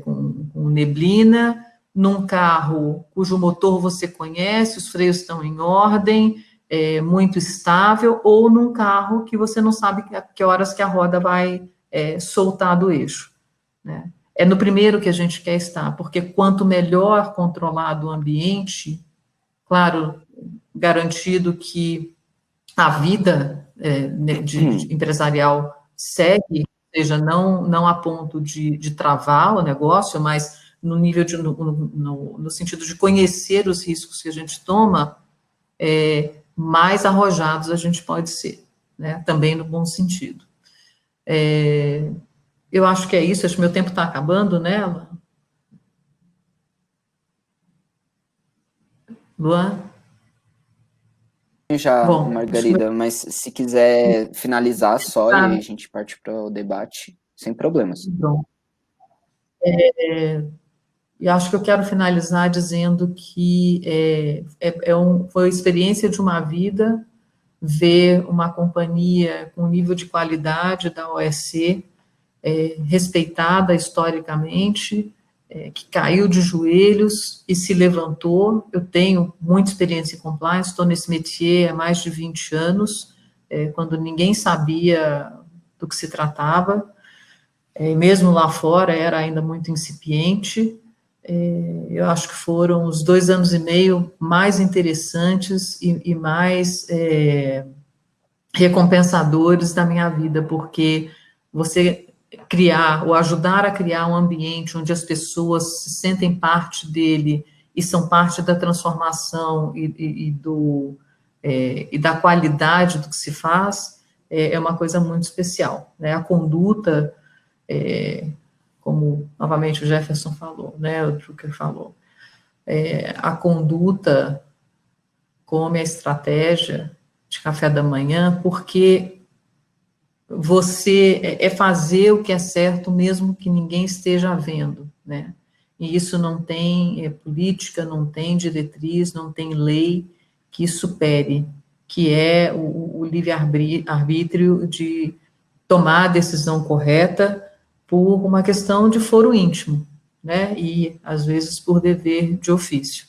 com neblina, num carro cujo motor você conhece, os freios estão em ordem, muito estável, ou num carro que você não sabe a que horas que a roda vai soltar do eixo, né? É no primeiro que a gente quer estar, porque quanto melhor controlado o ambiente, claro, garantido que a vida empresarial segue, ou seja, não a ponto de travar o negócio, mas no nível no sentido de conhecer os riscos que a gente toma, mais arrojados a gente pode ser, né? Também no bom sentido. Eu acho que é isso, acho que meu tempo está acabando, né, Luan? Já, Bom, Margarida, mas se quiser finalizar só e aí a gente parte para o debate, sem problemas. Bom. E acho que eu quero finalizar dizendo que foi a experiência de uma vida ver uma companhia com nível de qualidade da OSC, respeitada historicamente, que caiu de joelhos e se levantou. Eu tenho muita experiência em compliance, estou nesse métier há mais de 20 anos, quando ninguém sabia do que se tratava, mesmo lá fora era ainda muito incipiente. Eu acho que foram os 2 anos e meio mais interessantes e mais recompensadores da minha vida, porque você criar ou ajudar a criar um ambiente onde as pessoas se sentem parte dele e são parte da transformação e da qualidade do que se faz, é uma coisa muito especial, né? A conduta, como novamente o Jefferson falou, né, o Drucker falou, a conduta come a estratégia de café da manhã, porque você fazer o que é certo mesmo que ninguém esteja vendo, né? E isso não tem política, não tem diretriz, não tem lei que supere, que é o livre-arbítrio de tomar a decisão correta por uma questão de foro íntimo, né? E, às vezes, por dever de ofício.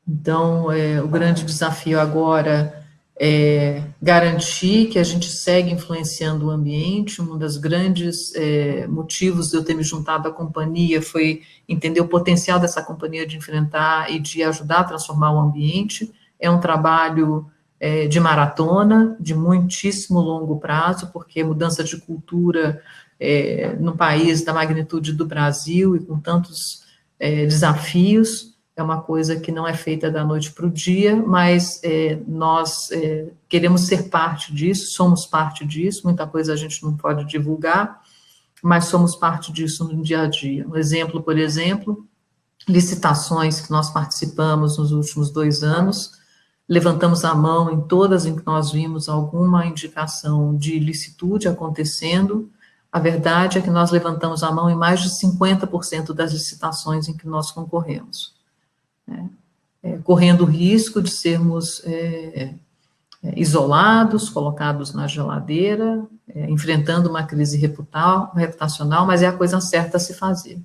Então, o grande desafio agora é garantir que a gente segue influenciando o ambiente. Um dos grandes motivos de eu ter me juntado à companhia foi entender o potencial dessa companhia de enfrentar e de ajudar a transformar o ambiente. É um trabalho de maratona, de muitíssimo longo prazo, porque mudança de cultura no país da magnitude do Brasil e com tantos desafios, é uma coisa que não é feita da noite para o dia, mas nós queremos ser parte disso, somos parte disso, muita coisa a gente não pode divulgar, mas somos parte disso no dia a dia. Um exemplo, por exemplo, licitações que nós participamos nos últimos 2 anos, levantamos a mão em todas em que nós vimos alguma indicação de ilicitude acontecendo. A verdade é que nós levantamos a mão em mais de 50% das licitações em que nós concorremos, né? Correndo o risco de sermos isolados, colocados na geladeira, enfrentando uma crise reputacional, mas é a coisa certa a se fazer.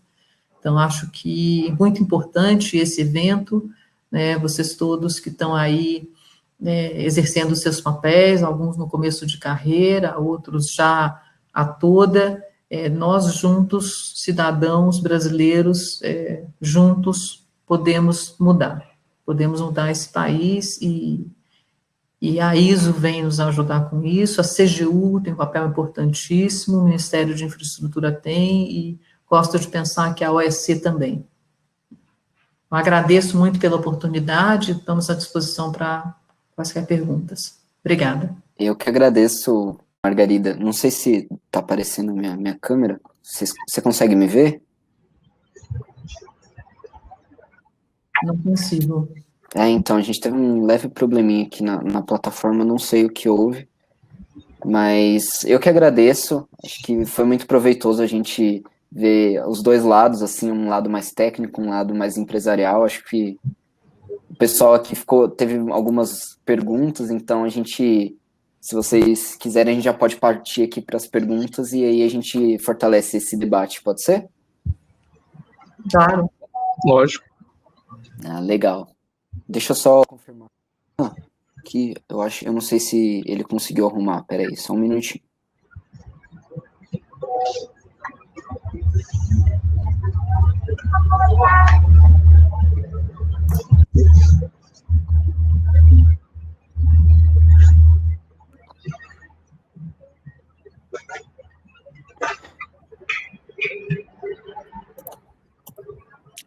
Então, acho que é muito importante esse evento, né, vocês todos que estão aí exercendo seus papéis, alguns no começo de carreira, outros já a toda, nós juntos, cidadãos brasileiros, juntos podemos mudar esse país e a ISO vem nos ajudar com isso, a CGU tem um papel importantíssimo, o Ministério de Infraestrutura tem e gosto de pensar que a OSC também. Eu agradeço muito pela oportunidade, estamos à disposição para quaisquer perguntas. Obrigada. Eu que agradeço, Margarida. Não sei se está aparecendo a minha câmera. Você consegue me ver? Não consigo. Então, a gente teve um leve probleminha aqui na plataforma, não sei o que houve, mas eu que agradeço, acho que foi muito proveitoso a gente ver os dois lados, assim, um lado mais técnico, um lado mais empresarial. Acho que o pessoal aqui teve algumas perguntas, então a gente Se vocês quiserem, a gente já pode partir aqui para as perguntas e aí a gente fortalece esse debate, pode ser? Claro. Lógico. Ah, legal. Deixa eu só confirmar. Aqui, eu não sei se ele conseguiu arrumar. Peraí, só um minutinho.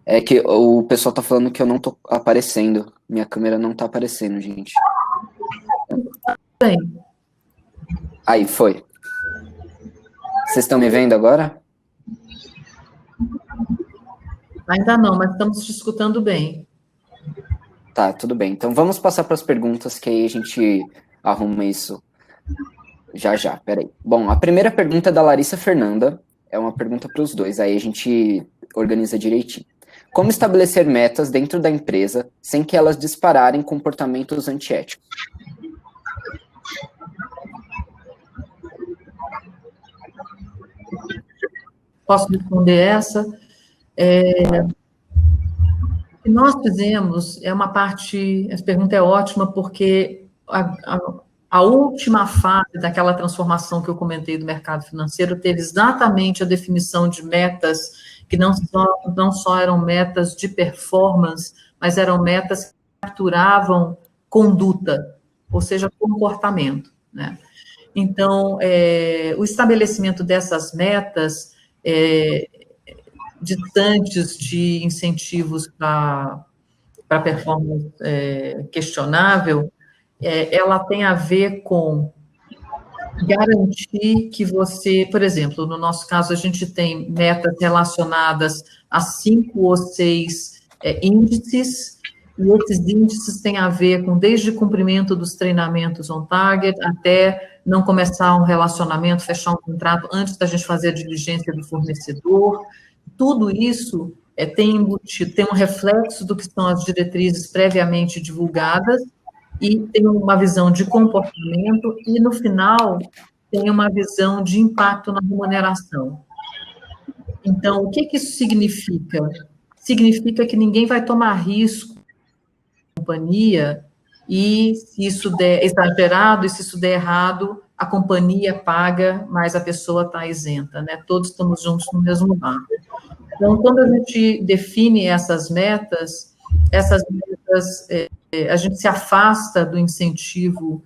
É que o pessoal tá falando que eu não tô aparecendo. Minha câmera não tá aparecendo, gente. Bem. Aí, foi. Vocês estão me vendo agora? Ainda não, mas estamos te escutando bem. Tá, tudo bem. Então vamos passar para as perguntas, que aí a gente arruma isso já. Peraí. Bom, a primeira pergunta é da Larissa Fernanda. É uma pergunta para os dois, aí a gente organiza direitinho. Como estabelecer metas dentro da empresa sem que elas dispararem comportamentos antiéticos? Posso responder essa? O que nós fizemos é uma parte, essa pergunta é ótima, porque a última fase daquela transformação que eu comentei do mercado financeiro teve exatamente a definição de metas que não só eram metas de performance, mas eram metas que capturavam conduta, ou seja, comportamento, né? Então, o estabelecimento dessas metas distantes de incentivos para performance questionável, ela tem a ver com garantir que você, por exemplo, no nosso caso, a gente tem metas relacionadas a 5 ou 6 índices, e esses índices têm a ver com desde cumprimento dos treinamentos on target até não começar um relacionamento, fechar um contrato antes da gente fazer a diligência do fornecedor. Tudo isso tem um reflexo do que são as diretrizes previamente divulgadas e tem uma visão de comportamento e, no final, tem uma visão de impacto na remuneração. Então, o que isso significa? Significa que ninguém vai tomar risco na companhia e, se isso der exagerado e se isso der errado, a companhia paga, mas a pessoa está isenta, né? Todos estamos juntos no mesmo barco. Então, quando a gente define essas metas a gente se afasta do incentivo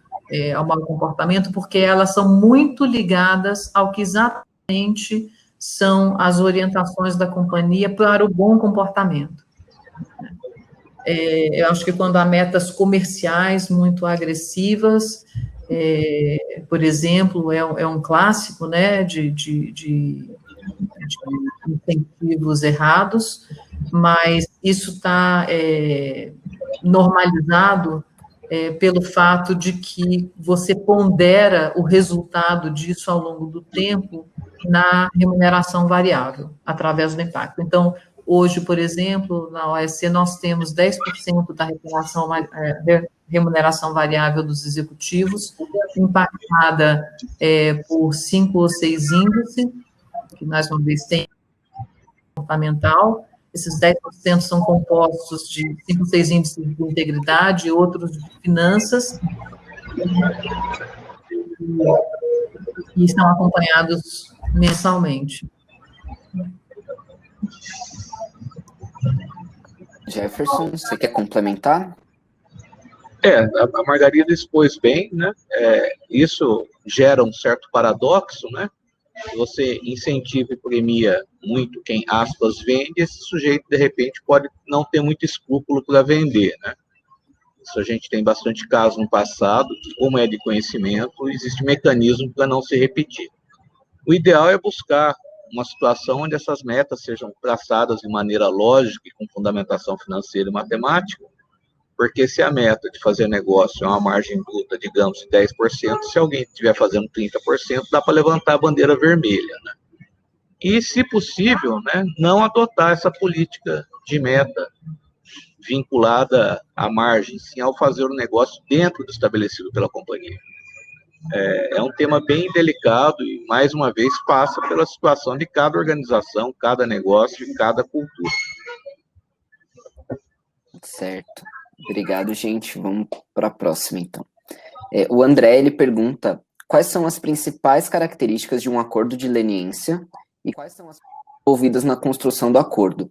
ao mau comportamento, porque elas são muito ligadas ao que exatamente são as orientações da companhia para o bom comportamento. Eu acho que quando há metas comerciais muito agressivas, por exemplo, é um clássico, né, de incentivos errados, mas isso está normalizado pelo fato de que você pondera o resultado disso ao longo do tempo na remuneração variável, através do impacto. Então, hoje, por exemplo, na OSC, nós temos 10% da remuneração variável dos executivos, impactada por 5 ou 6 índices, que, mais uma vez, tem comportamental. Esses 10% são compostos de 5, 6 índices de integridade, outros de finanças, e são acompanhados mensalmente. Jefferson, você quer complementar? A Margarida expôs bem, né? Isso gera um certo paradoxo, né? Você incentiva e premia muito quem, aspas, vende, esse sujeito, de repente, pode não ter muito escrúpulo para vender, né? Isso a gente tem bastante caso no passado, como é de conhecimento, existe mecanismo para não se repetir. O ideal é buscar uma situação onde essas metas sejam traçadas de maneira lógica e com fundamentação financeira e matemática, porque se a meta de fazer negócio é uma margem bruta, digamos, de 10%, se alguém estiver fazendo 30%, dá para levantar a bandeira vermelha, né? E, se possível, né, não adotar essa política de meta vinculada à margem, sim ao fazer o negócio dentro do estabelecido pela companhia. É um tema bem delicado e, mais uma vez, passa pela situação de cada organização, cada negócio e cada cultura. Certo. Obrigado, gente. Vamos para a próxima, então. O André, ele pergunta quais são as principais características de um acordo de leniência e quais são as envolvidas na construção do acordo.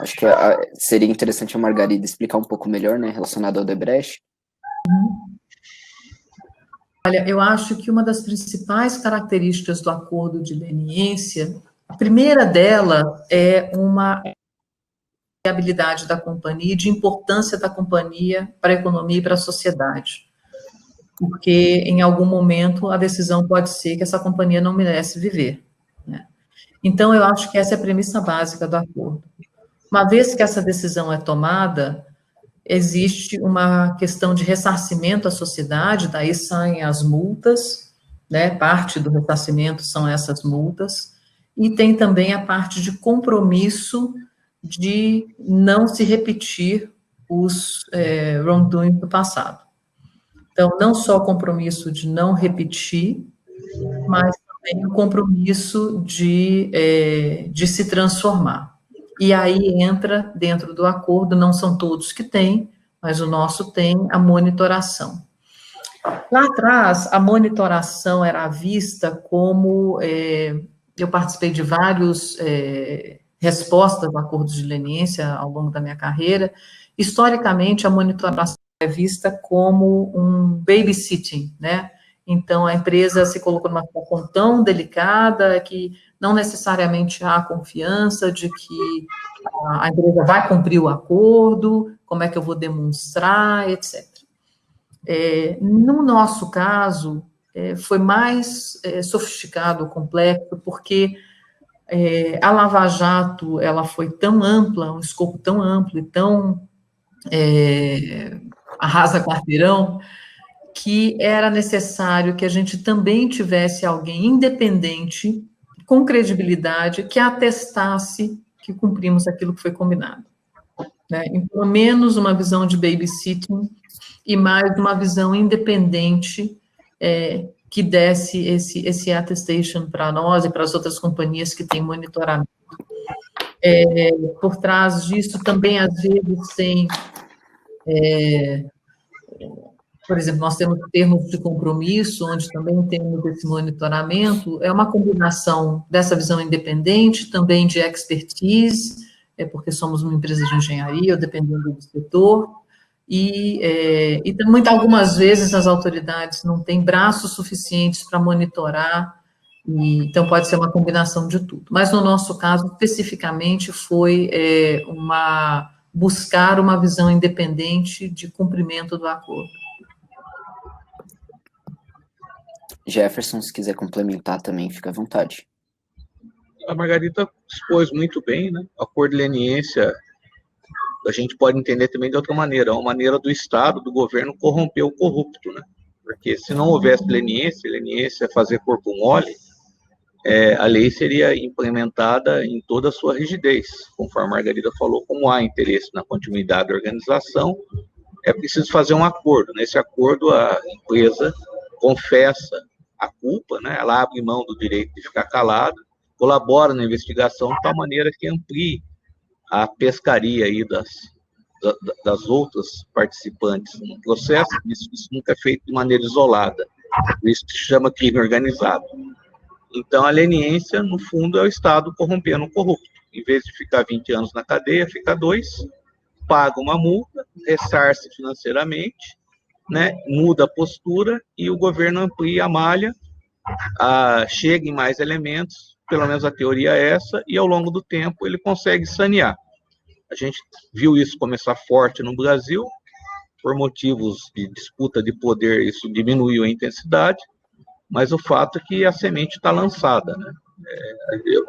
Acho que seria interessante a Margarida explicar um pouco melhor, né, relacionado ao Odebrecht. Olha, eu acho que uma das principais características do acordo de leniência, a primeira dela é uma viabilidade da companhia e de importância da companhia para a economia e para a sociedade. Porque, em algum momento, a decisão pode ser que essa companhia não merece viver, né? Então, eu acho que essa é a premissa básica do acordo. Uma vez que essa decisão é tomada, existe uma questão de ressarcimento à sociedade, daí saem as multas, né? Parte do ressarcimento são essas multas, e tem também a parte de compromisso de não se repetir os wrongdoing do passado. Então, não só o compromisso de não repetir, mas também o compromisso de se transformar. E aí entra dentro do acordo, não são todos que têm, mas o nosso tem a monitoração. Lá atrás, a monitoração era vista como, eu participei de vários respostas do acordo de leniência ao longo da minha carreira. Historicamente, a monitoração é vista como um babysitting, né? Então, a empresa se colocou numa situação tão delicada que não necessariamente há confiança de que a empresa vai cumprir o acordo, como é que eu vou demonstrar, etc. No nosso caso, foi mais sofisticado, complexo, porque a Lava Jato, ela foi tão ampla, um escopo tão amplo e tão arrasa quarteirão, que era necessário que a gente também tivesse alguém independente, com credibilidade, que atestasse que cumprimos aquilo que foi combinado, né? Então, menos uma visão de babysitting e mais uma visão independente que desse esse attestation para nós e para as outras companhias que têm monitoramento. Por trás disso, também, às vezes, tem... Por exemplo, nós temos termos de compromisso, onde também temos esse monitoramento, é uma combinação dessa visão independente, também de expertise, porque somos uma empresa de engenharia, dependendo do setor, e algumas vezes as autoridades não têm braços suficientes para monitorar, então pode ser uma combinação de tudo. Mas no nosso caso, especificamente, foi buscar uma visão independente de cumprimento do acordo. Jefferson, se quiser complementar também, fica à vontade. A Margarida expôs muito bem, né? O acordo de leniência, a gente pode entender também de outra maneira, uma maneira do Estado, do governo, corromper o corrupto, né? Porque se não houvesse leniência é fazer corpo mole, a lei seria implementada em toda a sua rigidez, conforme a Margarida falou, como há interesse na continuidade da organização, é preciso fazer um acordo. Nesse acordo, a empresa confessa a culpa, né? Ela abre mão do direito de ficar calada, colabora na investigação de tal maneira que amplie a pescaria aí das outras participantes no processo. Isso nunca é feito de maneira isolada. Isso se chama crime organizado. Então, a leniência, no fundo, é o Estado corrompendo o corrupto. Em vez de ficar 20 anos na cadeia, fica 2, paga uma multa, ressarce financeiramente, né, muda a postura e o governo amplia a malha, chega em mais elementos, pelo menos a teoria é essa, e ao longo do tempo ele consegue sanear. A gente viu isso começar forte no Brasil, por motivos de disputa de poder, isso diminuiu a intensidade, mas o fato é que a semente está lançada, né?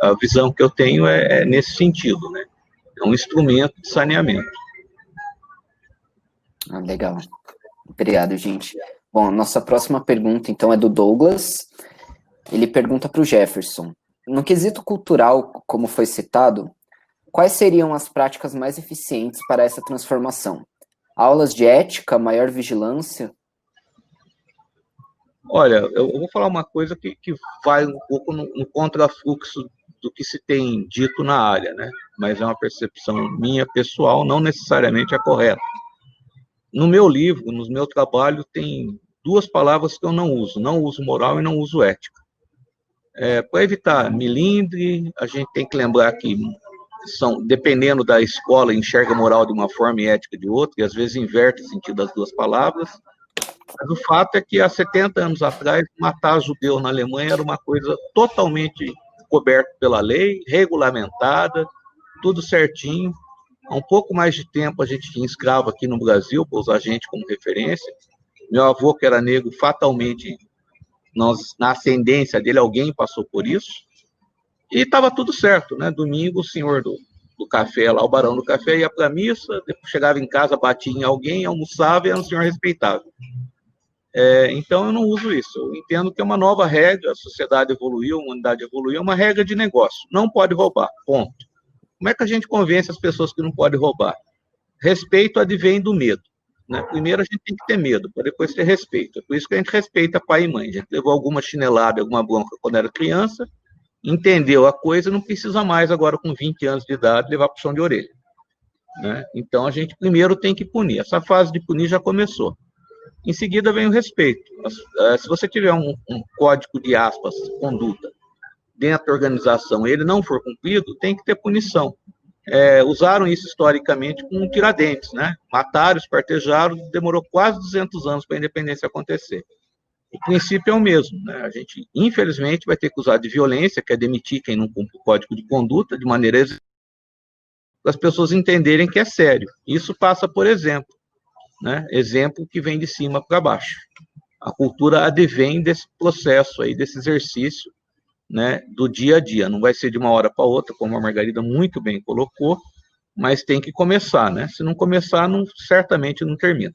A visão que eu tenho é nesse sentido, né? É um instrumento de saneamento. Legal. Obrigado, gente. Bom, nossa próxima pergunta, então, é do Douglas. Ele pergunta para o Jefferson. No quesito cultural, como foi citado, quais seriam as práticas mais eficientes para essa transformação? Aulas de ética, maior vigilância? Olha, eu vou falar uma coisa que vai um pouco no contrafluxo do que se tem dito na área, né? Mas é uma percepção minha pessoal, não necessariamente é correta. No meu livro, no meu trabalho, tem duas palavras que eu não uso moral e não uso ética. Para evitar melindre, a gente tem que lembrar que dependendo da escola, enxerga moral de uma forma e ética de outra, e às vezes inverte o sentido das duas palavras. Mas o fato é que há 70 anos atrás, matar judeu na Alemanha era uma coisa totalmente coberta pela lei, regulamentada, tudo certinho. Há um pouco mais de tempo a gente tinha escravo aqui no Brasil, para usar a gente como referência. Meu avô, que era negro, fatalmente, na ascendência dele, alguém passou por isso. E estava tudo certo, né? Domingo, o senhor do café lá, o barão do café, ia para a missa, depois chegava em casa, batia em alguém, almoçava e era um senhor respeitável. Então, eu não uso isso. Eu entendo que é uma nova regra, a sociedade evoluiu, a humanidade evoluiu, é uma regra de negócio. Não pode roubar, ponto. Como é que a gente convence as pessoas que não podem roubar? Respeito advém do medo. Né? Primeiro a gente tem que ter medo, para depois ter respeito. É por isso que a gente respeita pai e mãe. A gente levou alguma chinelada, alguma bronca quando era criança, entendeu a coisa, não precisa mais agora, com 20 anos de idade, levar puxão de orelha. Né? Então, a gente primeiro tem que punir. Essa fase de punir já começou. Em seguida vem o respeito. Se você tiver um código de aspas, conduta, dentro da organização, e ele não for cumprido, tem que ter punição. Usaram isso historicamente com Tiradentes, né? Mataram, espartejaram, demorou quase 200 anos para a independência acontecer. O princípio é o mesmo, né? A gente, infelizmente, vai ter que usar de violência, que é demitir quem não cumpre o código de conduta, de maneira para as pessoas entenderem que é sério. Isso passa por exemplo, né? Exemplo que vem de cima para baixo. A cultura advém desse processo aí, desse exercício, né, do dia a dia. Não vai ser de uma hora para outra, como a Margarida muito bem colocou, mas tem que começar, né? Se não começar, certamente não termina.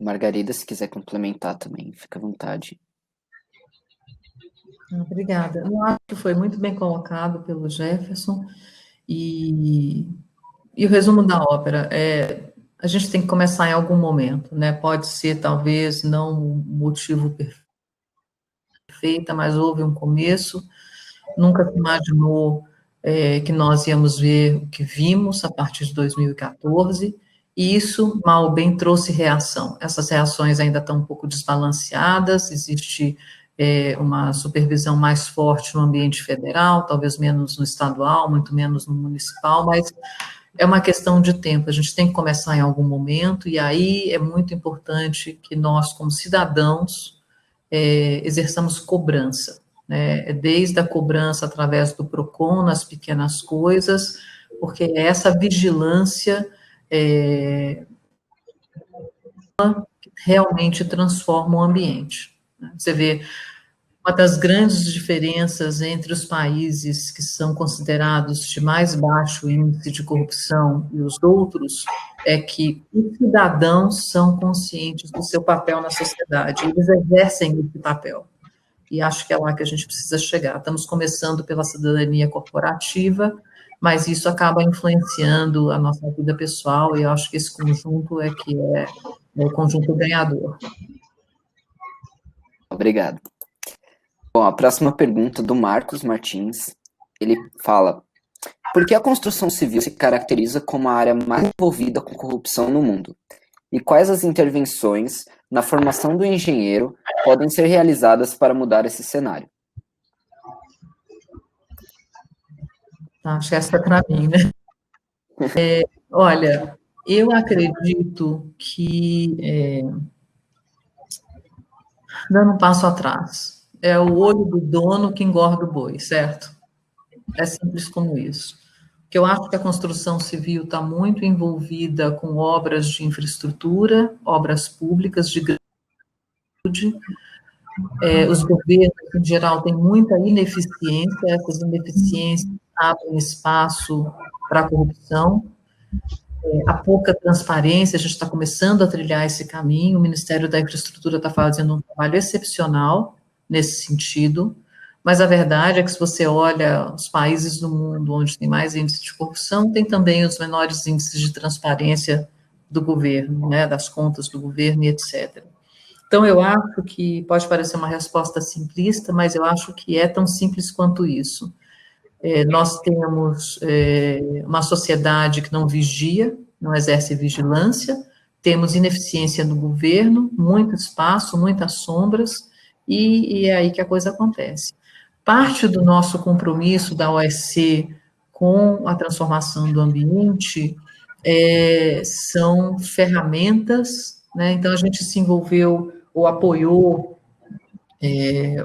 Margarida, se quiser complementar também, fica à vontade. Obrigada. Eu acho que foi muito bem colocado pelo Jefferson, e o resumo da ópera a gente tem que começar em algum momento, né? Pode ser, talvez, não o motivo perfeito, mas houve um começo. Nunca se imaginou que nós íamos ver o que vimos a partir de 2014, e isso, mal ou bem, trouxe reação. Essas reações ainda estão um pouco desbalanceadas, existe uma supervisão mais forte no ambiente federal, talvez menos no estadual, muito menos no municipal, mas é uma questão de tempo, a gente tem que começar em algum momento, e aí é muito importante que nós, como cidadãos, exerçamos cobrança, né? Desde a cobrança através do PROCON, nas pequenas coisas, porque é essa vigilância que realmente transforma o ambiente. Você vê, uma das grandes diferenças entre os países que são considerados de mais baixo índice de corrupção e os outros é que os cidadãos são conscientes do seu papel na sociedade, eles exercem esse papel. E acho que é lá que a gente precisa chegar. Estamos começando pela cidadania corporativa, mas isso acaba influenciando a nossa vida pessoal, e eu acho que esse conjunto é o conjunto ganhador. Obrigado. Bom, a próxima pergunta do Marcos Martins, ele fala: por que a construção civil se caracteriza como a área mais envolvida com corrupção no mundo? E quais as intervenções na formação do engenheiro podem ser realizadas para mudar esse cenário? Acho que essa é para mim, né? Olha, eu acredito que, dando um passo atrás, é o olho do dono que engorda o boi, certo? É simples como isso. Porque eu acho que a construção civil está muito envolvida com obras de infraestrutura, obras públicas de grande. Os governos, em geral, têm muita ineficiência, essas ineficiências abrem espaço para a corrupção. A pouca transparência, a gente está começando a trilhar esse caminho, o Ministério da Infraestrutura está fazendo um trabalho excepcional nesse sentido, mas a verdade é que se você olha os países do mundo onde tem mais índice de corrupção, tem também os menores índices de transparência do governo, né, das contas do governo e etc. Então, eu acho que pode parecer uma resposta simplista, mas eu acho que é tão simples quanto isso. Nós temos uma sociedade que não vigia, não exerce vigilância, temos ineficiência do governo, muito espaço, muitas sombras, e é aí que a coisa acontece. Parte do nosso compromisso da OSC com a transformação do ambiente são ferramentas, né? Então, a gente se envolveu ou apoiou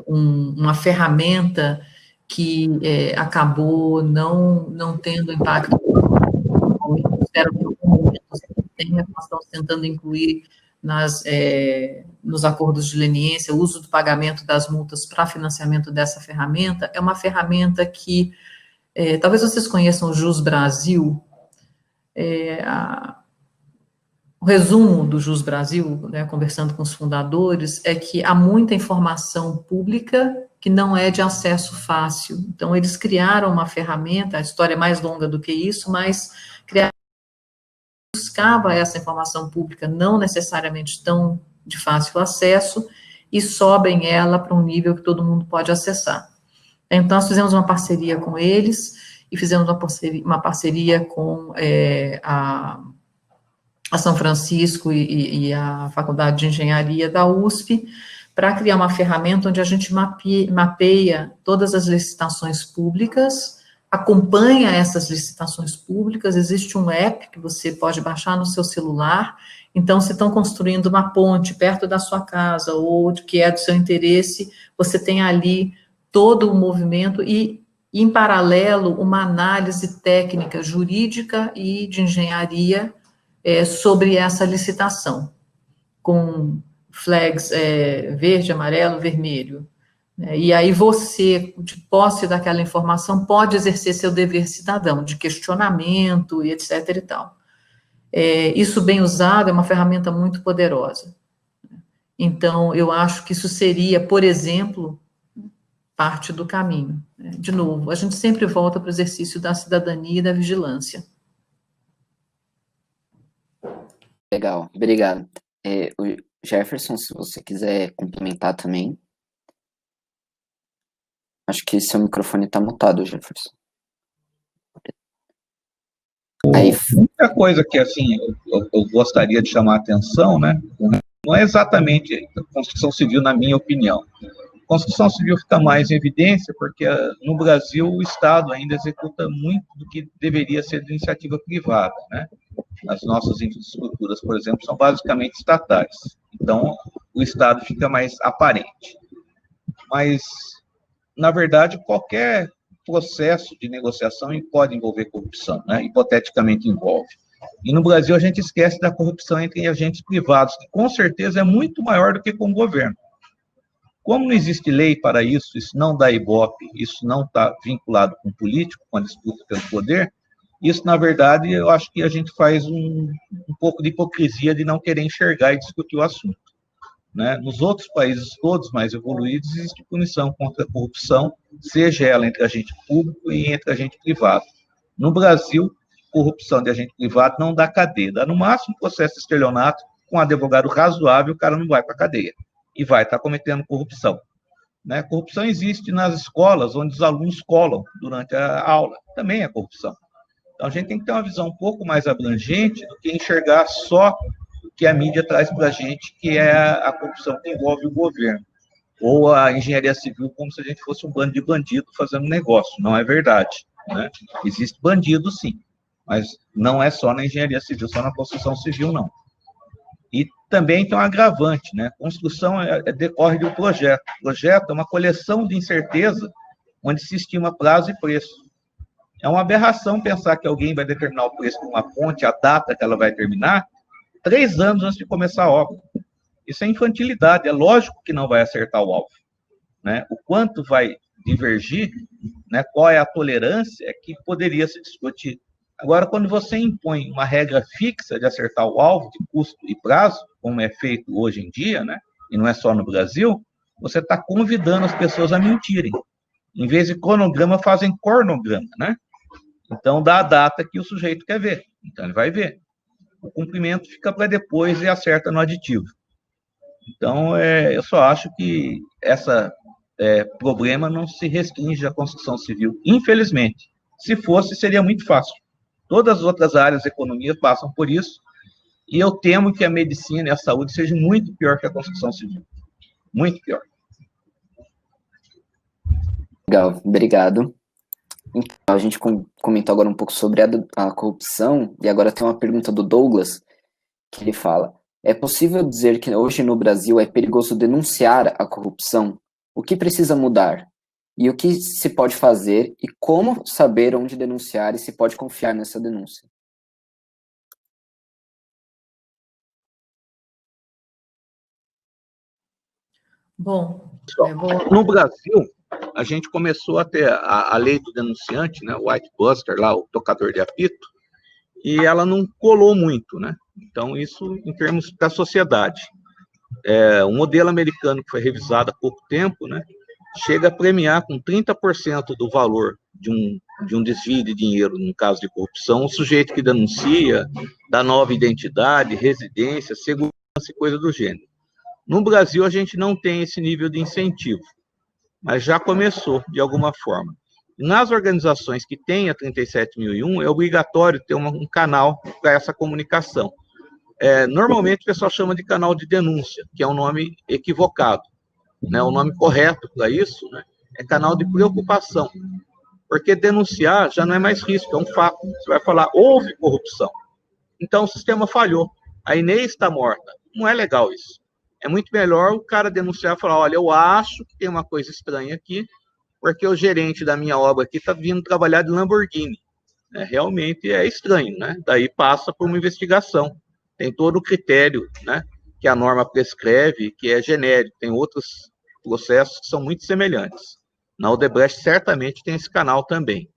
uma ferramenta que acabou não tendo impacto. Espero que em algum momento tenha, nós estamos tentando incluir nos acordos de leniência o uso do pagamento das multas para financiamento dessa ferramenta. É uma ferramenta que, talvez vocês conheçam o Jus Brasil, o resumo do Jus Brasil, né, conversando com os fundadores, é que há muita informação pública que não é de acesso fácil. Então, eles criaram uma ferramenta, a história é mais longa do que isso, mas buscava essa informação pública não necessariamente tão de fácil acesso e sobem ela para um nível que todo mundo pode acessar. Então, nós fizemos uma parceria com eles e fizemos uma parceria com a São Francisco e a Faculdade de Engenharia da USP, para criar uma ferramenta onde a gente mapeia todas as licitações públicas, acompanha essas licitações públicas, existe um app que você pode baixar no seu celular, então, se estão construindo uma ponte perto da sua casa, ou que é do seu interesse, você tem ali todo o movimento e, em paralelo, uma análise técnica, jurídica e de engenharia sobre essa licitação, com flags verde, amarelo, vermelho. E aí você, de posse daquela informação, pode exercer seu dever cidadão, de questionamento e etc. e tal. Isso bem usado é uma ferramenta muito poderosa. Então, eu acho que isso seria, por exemplo, parte do caminho. De novo, a gente sempre volta para o exercício da cidadania e da vigilância. Legal, obrigado. O Jefferson, se você quiser complementar também. Acho que seu microfone está mutado, Jefferson. Aí... Muita coisa que, assim, eu gostaria de chamar a atenção, né? Não é exatamente a construção civil, na minha opinião. A construção civil fica mais em evidência porque, no Brasil, o Estado ainda executa muito do que deveria ser de iniciativa privada, né? As nossas infraestruturas, por exemplo, são basicamente estatais. Então, o Estado fica mais aparente. Mas, na verdade, qualquer processo de negociação pode envolver corrupção, né? Hipoteticamente envolve. E no Brasil a gente esquece da corrupção entre agentes privados, que com certeza é muito maior do que com o governo. Como não existe lei para isso, isso não dá ibope, isso não está vinculado com o político, com a disputa pelo poder, isso, na verdade, eu acho que a gente faz um pouco de hipocrisia de não querer enxergar e discutir o assunto. Né? Nos outros países todos mais evoluídos, existe punição contra a corrupção, seja ela entre agente público e entre agente privado. No Brasil, corrupção de agente privado não dá cadeia, dá no máximo processo de estelionato, com um advogado razoável, o cara não vai para a cadeia, e vai estar cometendo corrupção. Né? Corrupção existe nas escolas, onde os alunos colam durante a aula, também é corrupção. Então, a gente tem que ter uma visão um pouco mais abrangente do que enxergar só o que a mídia traz para a gente, que é a corrupção que envolve o governo, ou a engenharia civil como se a gente fosse um bando de bandidos fazendo negócio. Não é verdade. Né? Existe bandido, sim, mas não é só na engenharia civil, só na construção civil, não. E também tem um agravante, né? Construção decorre de um projeto. O projeto é uma coleção de incerteza, onde se estima prazo e preço. É uma aberração pensar que alguém vai determinar o preço de uma ponte, a data que ela vai terminar, 3 anos antes de começar a obra. Isso é infantilidade, é lógico que não vai acertar o alvo. Né? O quanto vai divergir, né? Qual é a tolerância, é que poderia se discutir. Agora, quando você impõe uma regra fixa de acertar o alvo, de custo e prazo, como é feito hoje em dia, né? E não é só no Brasil, você está convidando as pessoas a mentirem. Em vez de cronograma, fazem cornograma, né? Então, dá a data que o sujeito quer ver. Então, ele vai ver. o cumprimento fica para depois e acerta no aditivo. Então, eu só acho que esse problema não se restringe à construção civil, infelizmente. Se fosse, seria muito fácil. Todas as outras áreas da economia passam por isso, e eu temo que a medicina e a saúde sejam muito pior que a construção civil. Muito pior. Legal, obrigado. Então, a gente comentou agora um pouco sobre a corrupção, e agora tem uma pergunta do Douglas, que ele fala: é possível dizer que hoje no Brasil é perigoso denunciar a corrupção? O que precisa mudar? E o que se pode fazer? E como saber onde denunciar e se pode confiar nessa denúncia? Bom, no Brasil, a gente começou a ter a lei do denunciante, né, o White Buster, lá, o tocador de apito, e ela não colou muito, né? Então, isso em termos da sociedade. O modelo americano que foi revisado há pouco tempo, né, chega a premiar com 30% do valor de um desvio de dinheiro, no caso de corrupção, o sujeito que denuncia, dá nova identidade, residência, segurança e coisa do gênero. No Brasil, a gente não tem esse nível de incentivo, mas já começou, de alguma forma. Nas organizações que têm a 37.001, é obrigatório ter um canal para essa comunicação. Normalmente, o pessoal chama de canal de denúncia, que é um nome equivocado. Né? O nome correto para isso, né, é canal de preocupação, porque denunciar já não é mais risco, é um fato. Você vai falar, houve corrupção. Então, o sistema falhou. A Inês está morta. Não é legal isso. É muito melhor o cara denunciar e falar, olha, eu acho que tem uma coisa estranha aqui, porque o gerente da minha obra aqui está vindo trabalhar de Lamborghini. Realmente é estranho, né? Daí passa por uma investigação. Tem todo o critério, né, que a norma prescreve, que é genérico. Tem outros processos que são muito semelhantes. Na Odebrecht, certamente, tem esse canal também.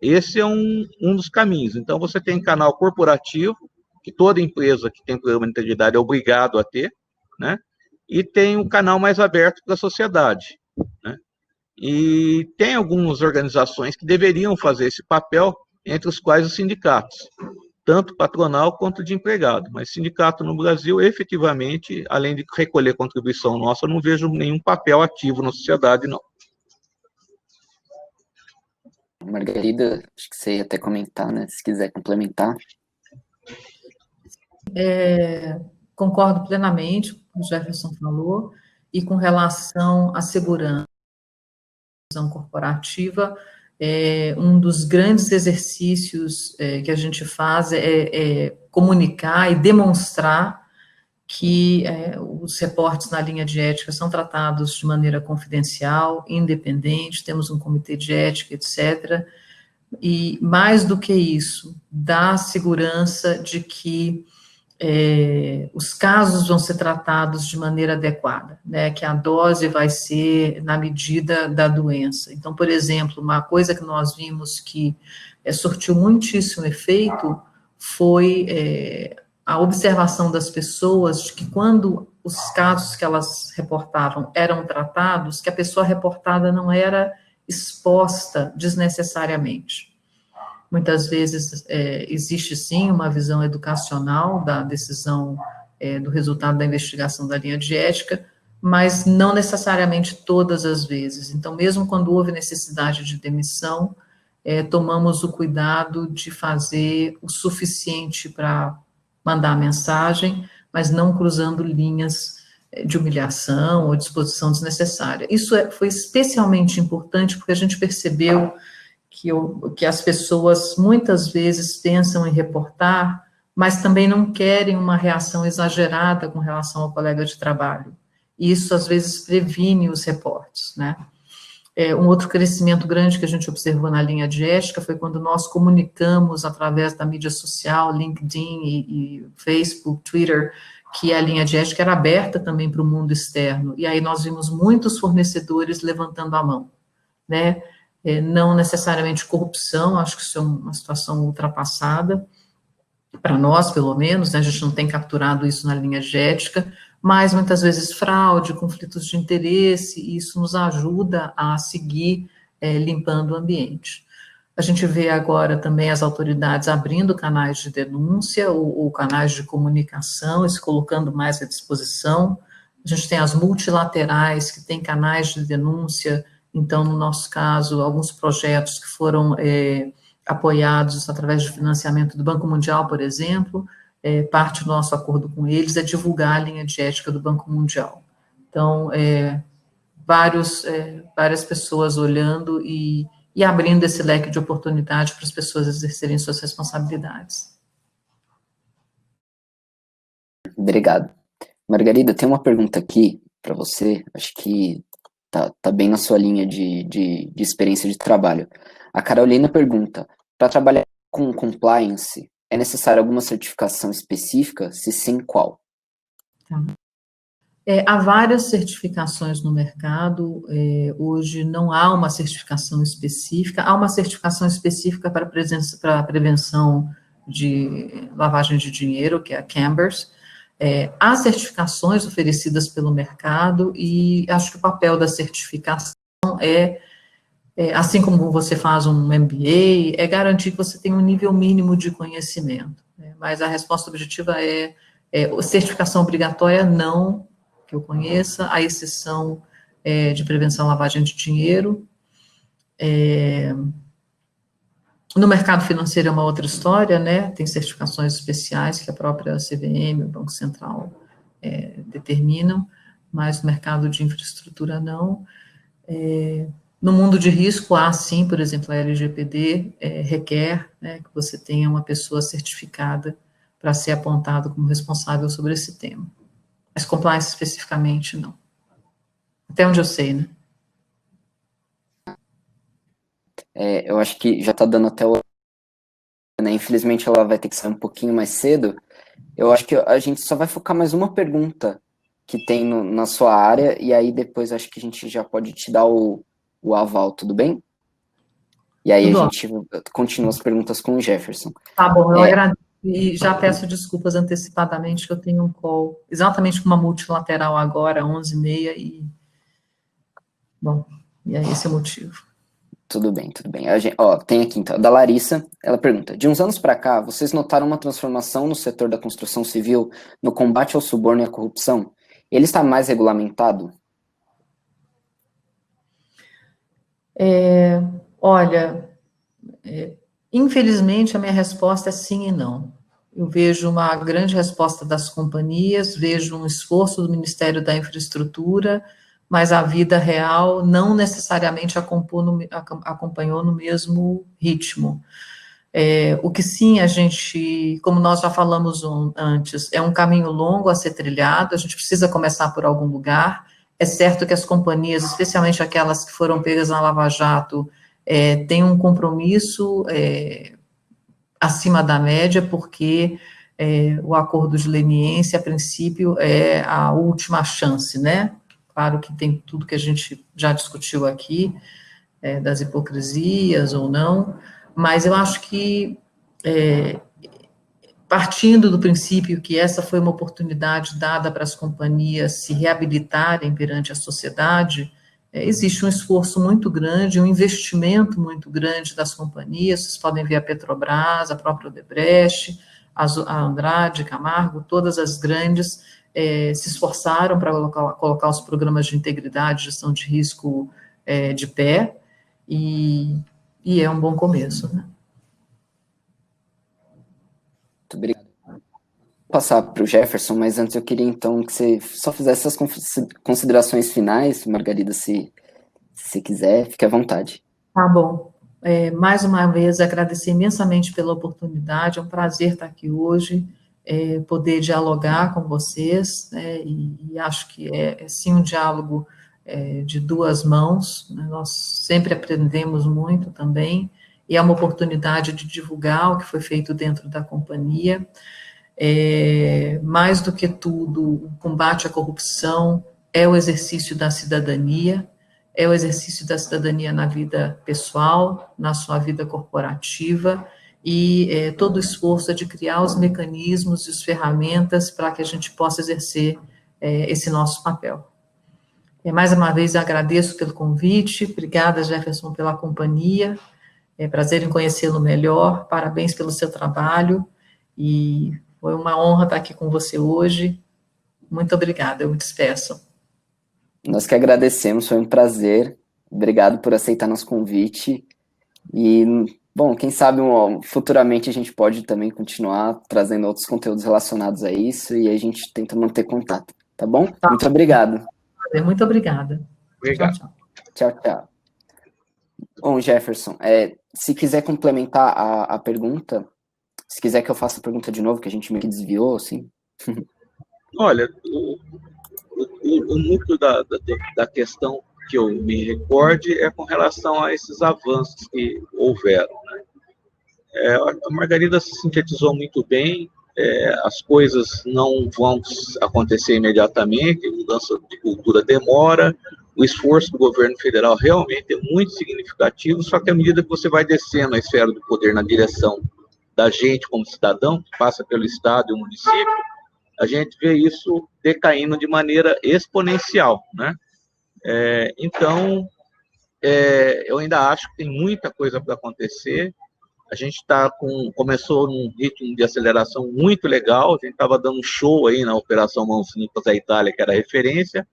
Esse é um dos caminhos. Então, você tem canal corporativo, que toda empresa que tem programa de integridade é obrigado a ter, né? E tem um canal mais aberto para a sociedade, né? E tem algumas organizações que deveriam fazer esse papel, entre os quais os sindicatos, tanto patronal quanto de empregado. Mas sindicato no Brasil, efetivamente, além de recolher contribuição nossa, eu não vejo nenhum papel ativo na sociedade, não. Margarida, acho que você ia até comentar, né? Se quiser complementar. Concordo plenamente com o que o Jefferson falou, e com relação à segurança corporativa, um dos grandes exercícios que a gente faz é comunicar e demonstrar que os reportes na linha de ética são tratados de maneira confidencial, independente, temos um comitê de ética, etc., e mais do que isso, dá segurança de que os casos vão ser tratados de maneira adequada, né, que a dose vai ser na medida da doença. Então, por exemplo, uma coisa que nós vimos que surtiu muitíssimo efeito foi a observação das pessoas de que quando os casos que elas reportavam eram tratados, que a pessoa reportada não era exposta desnecessariamente. Muitas vezes existe, sim, uma visão educacional da decisão do resultado da investigação da linha de ética, mas não necessariamente todas as vezes. Então, mesmo quando houve necessidade de demissão, tomamos o cuidado de fazer o suficiente para mandar a mensagem, mas não cruzando linhas de humilhação ou disposição desnecessária. Isso foi especialmente importante porque a gente percebeu que as pessoas muitas vezes pensam em reportar, mas também não querem uma reação exagerada com relação ao colega de trabalho. E isso, às vezes, previne os reportes, né? Um outro crescimento grande que a gente observou na linha de ética foi quando nós comunicamos através da mídia social, LinkedIn e Facebook, Twitter, que a linha de ética era aberta também para o mundo externo. E aí nós vimos muitos fornecedores levantando a mão, né? Não necessariamente corrupção, acho que isso é uma situação ultrapassada, para nós, pelo menos, né, a gente não tem capturado isso na linha de ética, mas muitas vezes fraude, conflitos de interesse, e isso nos ajuda a seguir limpando o ambiente. A gente vê agora também as autoridades abrindo canais de denúncia ou canais de comunicação e se colocando mais à disposição. A gente tem as multilaterais, que têm canais de denúncia. Então, no nosso caso, alguns projetos que foram apoiados através de financiamento do Banco Mundial, por exemplo, parte do nosso acordo com eles é divulgar a linha de ética do Banco Mundial. Então, várias pessoas olhando e abrindo esse leque de oportunidade para as pessoas exercerem suas responsabilidades. Obrigado. Margarida, tem uma pergunta aqui para você, acho que tá bem na sua linha de experiência de trabalho. A Carolina pergunta, para trabalhar com compliance, é necessária alguma certificação específica? Se sim, qual? Tá. Há várias certificações no mercado, hoje não há uma certificação específica, há uma certificação específica para a prevenção de lavagem de dinheiro, que é a Chambers. Há certificações oferecidas pelo mercado e acho que o papel da certificação assim como você faz um MBA, é garantir que você tem um nível mínimo de conhecimento, né? Mas a resposta objetiva certificação obrigatória não, que eu conheça, a exceção de prevenção à lavagem de dinheiro. No mercado financeiro é uma outra história, né? Tem certificações especiais que a própria CVM, o Banco Central, determinam, mas no mercado de infraestrutura não. No mundo de risco, há sim, por exemplo, a LGPD requer, né, que você tenha uma pessoa certificada para ser apontado como responsável sobre esse tema. Mas compliance especificamente, não. Até onde eu sei, né? Eu acho que já está dando até o... Né? Infelizmente, ela vai ter que sair um pouquinho mais cedo. Eu acho que a gente só vai focar mais uma pergunta que tem na sua área, e aí depois acho que a gente já pode te dar o aval, tudo bem? E aí a gente continua as perguntas com o Jefferson. Tá bom, eu agradeço e já peço desculpas antecipadamente que eu tenho um call exatamente com uma multilateral agora, 11h30, e bom, e é esse o motivo. Tudo bem, tudo bem. Tem aqui então, da Larissa, ela pergunta, de uns anos para cá, vocês notaram uma transformação no setor da construção civil, no combate ao suborno e à corrupção? Ele está mais regulamentado? Olha, infelizmente a minha resposta é sim e não. Eu vejo uma grande resposta das companhias, vejo um esforço do Ministério da Infraestrutura, mas a vida real não necessariamente acompanhou no mesmo ritmo. O que sim a gente, como nós já falamos antes, é um caminho longo a ser trilhado, a gente precisa começar por algum lugar. É certo que as companhias, especialmente aquelas que foram pegas na Lava Jato, têm um compromisso acima da média, porque o acordo de leniência, a princípio, é a última chance, né? Claro que tem tudo que a gente já discutiu aqui, das hipocrisias ou não, mas eu acho que, partindo do princípio que essa foi uma oportunidade dada para as companhias se reabilitarem perante a sociedade, existe um esforço muito grande, um investimento muito grande das companhias, vocês podem ver a Petrobras, a própria Odebrecht, a Andrade, Camargo, todas as grandes se esforçaram para colocar os programas de integridade, gestão de risco de pé, e é um bom começo, né? Muito obrigado. Vou passar para o Jefferson, mas antes eu queria então que você só fizesse essas considerações finais, Margarida, se quiser, fique à vontade. Tá bom. Mais uma vez, agradecer imensamente pela oportunidade, é um prazer estar aqui hoje, poder dialogar com vocês, né, e acho que sim um diálogo de duas mãos, né, nós sempre aprendemos muito também, e é uma oportunidade de divulgar o que foi feito dentro da companhia. Mais do que tudo, o combate à corrupção é o exercício da cidadania, é o exercício da cidadania na vida pessoal, na sua vida corporativa, e todo o esforço é de criar os mecanismos e as ferramentas para que a gente possa exercer esse nosso papel. Mais uma vez, agradeço pelo convite, obrigada, Jefferson, pela companhia, É prazer em conhecê-lo melhor, parabéns pelo seu trabalho, e foi uma honra estar aqui com você hoje. Muito obrigada, eu me despeço. Nós que agradecemos, foi um prazer. Obrigado por aceitar nosso convite. E, bom, quem sabe futuramente a gente pode também continuar trazendo outros conteúdos relacionados a isso e a gente tenta manter contato, tá bom? Tá. Muito obrigado. Muito obrigada. Obrigado. Tchau, tchau. Tchau, tchau. Bom, Jefferson, se quiser complementar a pergunta, se quiser que eu faça a pergunta de novo, que a gente meio que desviou, assim. Olha, o núcleo da questão que eu me recorde é com relação a esses avanços que houveram, né? A Margarida sintetizou muito bem, as coisas não vão acontecer imediatamente, a mudança de cultura demora, o esforço do governo federal realmente é muito significativo, só que à medida que você vai descendo a esfera do poder na direção da gente como cidadão, que passa pelo Estado e o município, a gente vê isso decaindo de maneira exponencial, né? Então, eu ainda acho que tem muita coisa para acontecer. A gente começou num ritmo de aceleração muito legal, a gente estava dando um show aí na Operação Mãos Limpas da Itália, que era referência,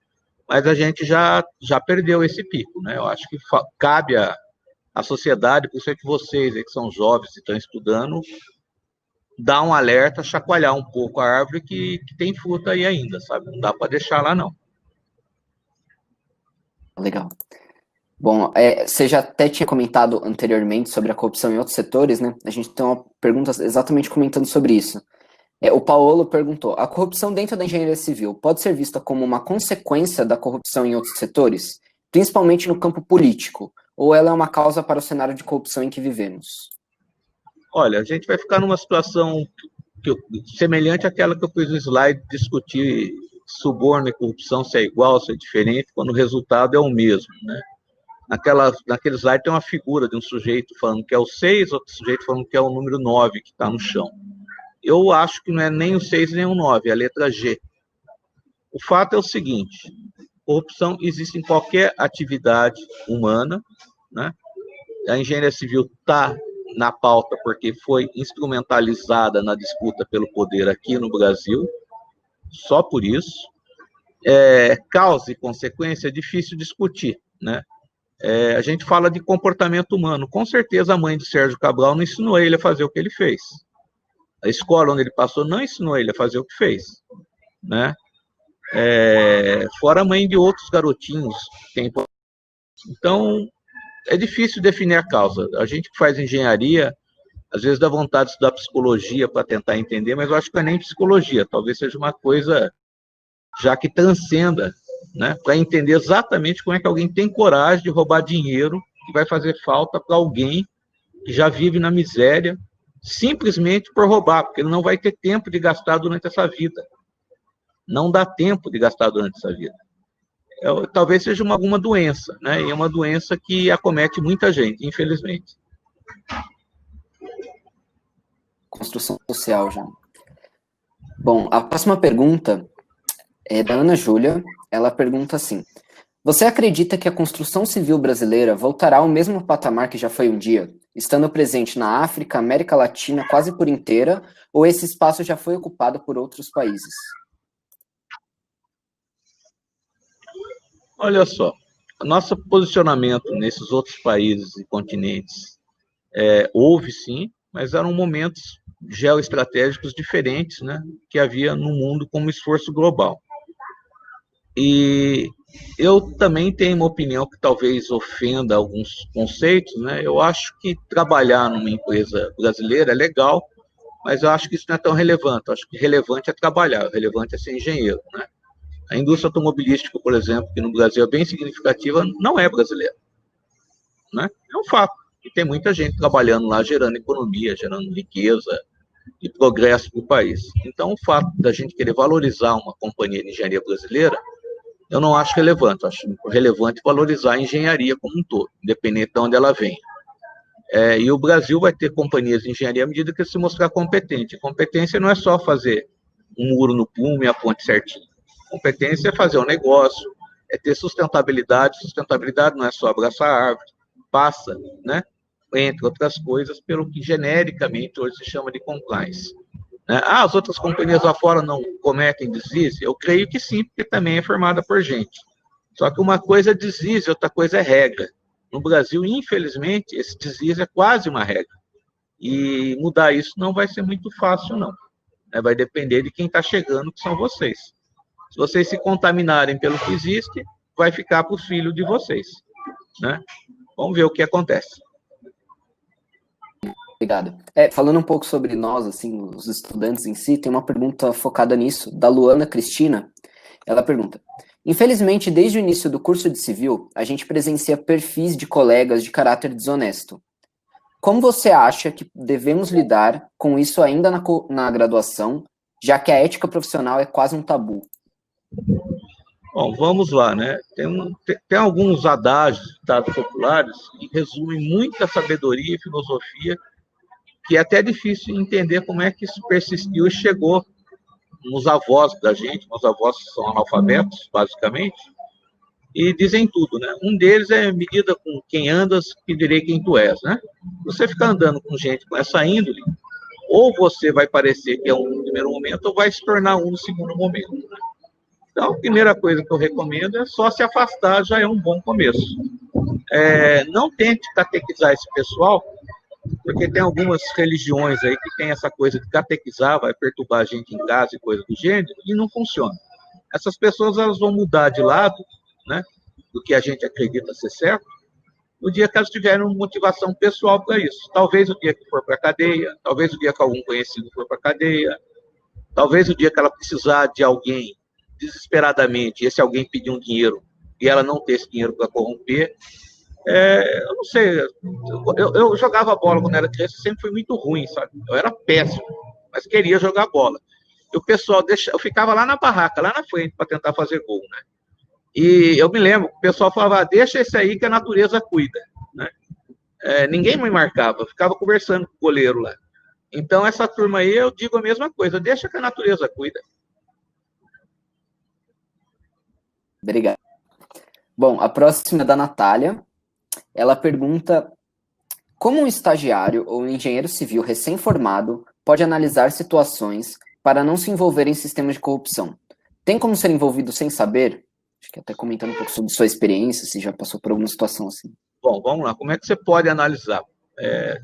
mas a gente já perdeu esse pico, né? Eu acho que cabe à sociedade, principalmente vocês aí que são jovens e estão estudando, dar um alerta, chacoalhar um pouco a árvore que tem fruta aí ainda, sabe? Não dá para deixar lá, não. Legal. Bom, você já até tinha comentado anteriormente sobre a corrupção em outros setores, né? A gente tem uma pergunta exatamente comentando sobre isso. O Paulo perguntou, a corrupção dentro da engenharia civil pode ser vista como uma consequência da corrupção em outros setores, principalmente no campo político, ou ela é uma causa para o cenário de corrupção em que vivemos? Olha, a gente vai ficar numa situação semelhante àquela que eu pus no slide, discutir suborno e corrupção, se é igual, se é diferente, quando o resultado é o mesmo, né? Naquele slide tem uma figura de um sujeito falando que é o 6, outro sujeito falando que é o número 9 que está no chão. Eu acho que não é nem o 6 nem o 9, é a letra G. O fato é o seguinte, corrupção existe em qualquer atividade humana, né? A engenharia civil está na pauta porque foi instrumentalizada na disputa pelo poder aqui no Brasil, só por isso. Causa e consequência é difícil discutir, né? A gente fala de comportamento humano. Com certeza a mãe de Sérgio Cabral não ensinou ele a fazer o que ele fez. A escola onde ele passou não ensinou ele a fazer o que fez, né? Fora a mãe de outros garotinhos. Então, é difícil definir a causa. A gente que faz engenharia, às vezes dá vontade de estudar psicologia para tentar entender, mas eu acho que não é nem psicologia. Talvez seja uma coisa já que transcenda, né, para entender exatamente como é que alguém tem coragem de roubar dinheiro que vai fazer falta para alguém que já vive na miséria, simplesmente por roubar, porque ele não vai ter tempo de gastar durante essa vida. Não dá tempo de gastar durante essa vida. Talvez seja alguma doença, né? E é uma doença que acomete muita gente, infelizmente. Construção social já. Bom, a próxima pergunta é da Ana Júlia. Ela pergunta assim: você acredita que a construção civil brasileira voltará ao mesmo patamar que já foi um dia, estando presente na África, América Latina quase por inteira, ou esse espaço já foi ocupado por outros países? Olha só, nosso posicionamento nesses outros países e continentes houve sim, mas eram momentos geoestratégicos diferentes, né, que havia no mundo como esforço global. E eu também tenho uma opinião que talvez ofenda alguns conceitos, né? Eu acho que trabalhar numa empresa brasileira é legal, mas eu acho que isso não é tão relevante. Eu acho que relevante é trabalhar, relevante é ser engenheiro, né? A indústria automobilística, por exemplo, que no Brasil é bem significativa, não é brasileira, né? É um fato. E tem muita gente trabalhando lá, gerando economia, gerando riqueza e progresso para o país. Então, o fato da gente querer valorizar uma companhia de engenharia brasileira, eu não acho relevante. Eu acho relevante valorizar a engenharia como um todo, independente de onde ela venha. E o Brasil vai ter companhias de engenharia à medida que se mostrar competente. Competência não é só fazer um muro no plume e a ponte certinho. Competência é fazer um negócio, é ter sustentabilidade. Sustentabilidade não é só abraçar a árvore, passa, né, entre outras coisas, pelo que genericamente hoje se chama de compliance. Né? Ah, as outras companhias lá fora não cometem deslize? Eu creio que sim, porque também é formada por gente. Só que uma coisa é deslize, outra coisa é regra. No Brasil, infelizmente, esse deslize é quase uma regra. E mudar isso não vai ser muito fácil, não. Vai depender de quem está chegando, que são vocês. Se vocês se contaminarem pelo que existe, vai ficar para os filhos de vocês. Né? Vamos ver o que acontece. Obrigado. Falando um pouco sobre nós, assim, os estudantes em si, tem uma pergunta focada nisso, da Luana Cristina. Ela pergunta: infelizmente, desde o início do curso de civil, a gente presencia perfis de colegas de caráter desonesto. Como você acha que devemos lidar com isso ainda na graduação, já que a ética profissional é quase um tabu? Bom, vamos lá, né? Tem alguns adágios, ditados populares, que resumem muita sabedoria e filosofia, que é até difícil entender como é que isso persistiu e chegou nos avós da gente. Os avós são analfabetos, basicamente, e dizem tudo, né? Um deles é medida com quem andas, que direi quem tu és, né? Você ficar andando com gente com essa índole, ou você vai parecer que é um no primeiro momento, ou vai se tornar um no segundo momento. Né? Então, a primeira coisa que eu recomendo é só se afastar, já é um bom começo. Não tente catequizar esse pessoal, porque tem algumas religiões aí que tem essa coisa de catequizar, vai perturbar a gente em casa e coisa do gênero, e não funciona. Essas pessoas, elas vão mudar de lado, né, do que a gente acredita ser certo, no dia que elas tiverem uma motivação pessoal para isso. Talvez o dia que for para a cadeia, talvez o dia que algum conhecido for para a cadeia, talvez o dia que ela precisar de alguém desesperadamente, e esse alguém pedir um dinheiro e ela não ter esse dinheiro para corromper. Eu não sei, eu jogava bola quando era criança, sempre fui muito ruim, sabe? Eu era péssimo, mas queria jogar bola. E o pessoal eu ficava lá na barraca, lá na frente, para tentar fazer gol, né? E eu me lembro, o pessoal falava, deixa esse aí que a natureza cuida, né? Ninguém me marcava, eu ficava conversando com o goleiro lá. Então, essa turma aí, eu digo a mesma coisa, deixa que a natureza cuida. Obrigado. Bom, a próxima é da Natália. Ela pergunta: como um estagiário ou um engenheiro civil recém-formado pode analisar situações para não se envolver em sistemas de corrupção? Tem como ser envolvido sem saber? Acho que até comentando um pouco sobre sua experiência, se já passou por alguma situação assim. Bom, vamos lá. Como é que você pode analisar?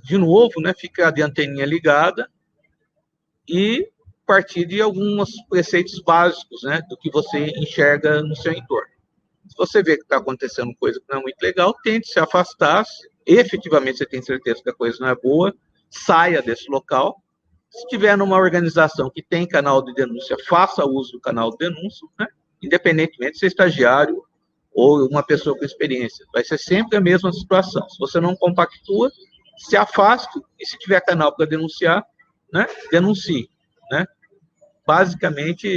De novo, né, ficar de anteninha ligada e partir de alguns preceitos básicos, né, do que você enxerga no seu entorno. Se você vê que está acontecendo coisa que não é muito legal, tente se afastar. Se efetivamente você tem certeza que a coisa não é boa, saia desse local. Se estiver numa organização que tem canal de denúncia, faça uso do canal de denúncia, né? Independentemente de ser estagiário ou uma pessoa com experiência. Vai ser sempre a mesma situação. Se você não compactua, se afaste, e se tiver canal para denunciar, né, denuncie. Né? Basicamente,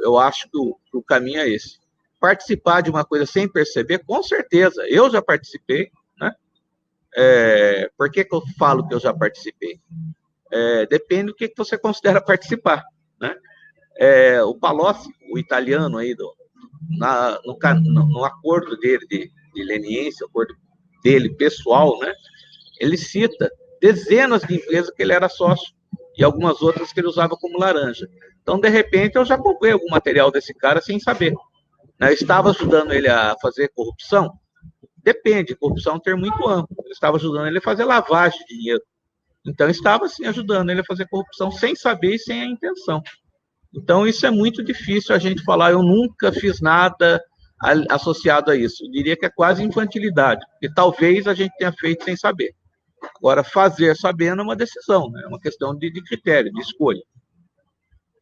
eu acho que o caminho é esse. Participar de uma coisa sem perceber, com certeza, eu já participei, né? Por que eu falo que eu já participei? Depende do que você considera participar, né? O Palocci, o italiano aí, no acordo dele de leniência, acordo dele pessoal, né? Ele cita dezenas de empresas que ele era sócio e algumas outras que ele usava como laranja. Então, de repente, eu já comprei algum material desse cara sem saber. Eu estava ajudando ele a fazer corrupção? Depende, corrupção é um termo muito amplo. Eu estava ajudando ele a fazer lavagem de dinheiro. Então, estava, sim, ajudando ele a fazer corrupção sem saber e sem a intenção. Então, isso é muito difícil a gente falar, eu nunca fiz nada associado a isso. Eu diria que é quase infantilidade, porque talvez a gente tenha feito sem saber. Agora, fazer sabendo é uma decisão, né? É uma questão de critério, de escolha.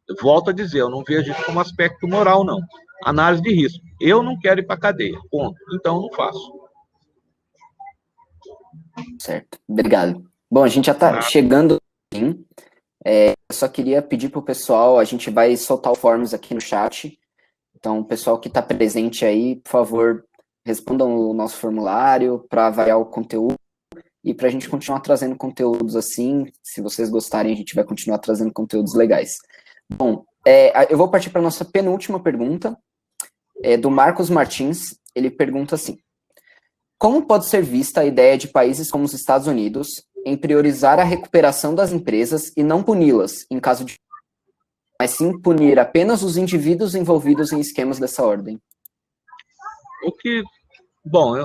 Eu volto a dizer, eu não vejo isso como aspecto moral, não. Análise de risco. Eu não quero ir para a cadeia, ponto. Então, eu não faço. Certo, obrigado. Bom, a gente já está chegando ao fim. Eu só queria pedir para o pessoal, a gente vai soltar o forms aqui no chat. Então, o pessoal que está presente aí, por favor, respondam o nosso formulário para avaliar o conteúdo e para a gente continuar trazendo conteúdos assim. Se vocês gostarem, a gente vai continuar trazendo conteúdos legais. Bom, eu vou partir para a nossa penúltima pergunta, do Marcos Martins. Ele pergunta assim: Como pode ser vista a ideia de países como os Estados Unidos em priorizar a recuperação das empresas e não puni-las em caso de, mas sim punir apenas os indivíduos envolvidos em esquemas dessa ordem? Bom,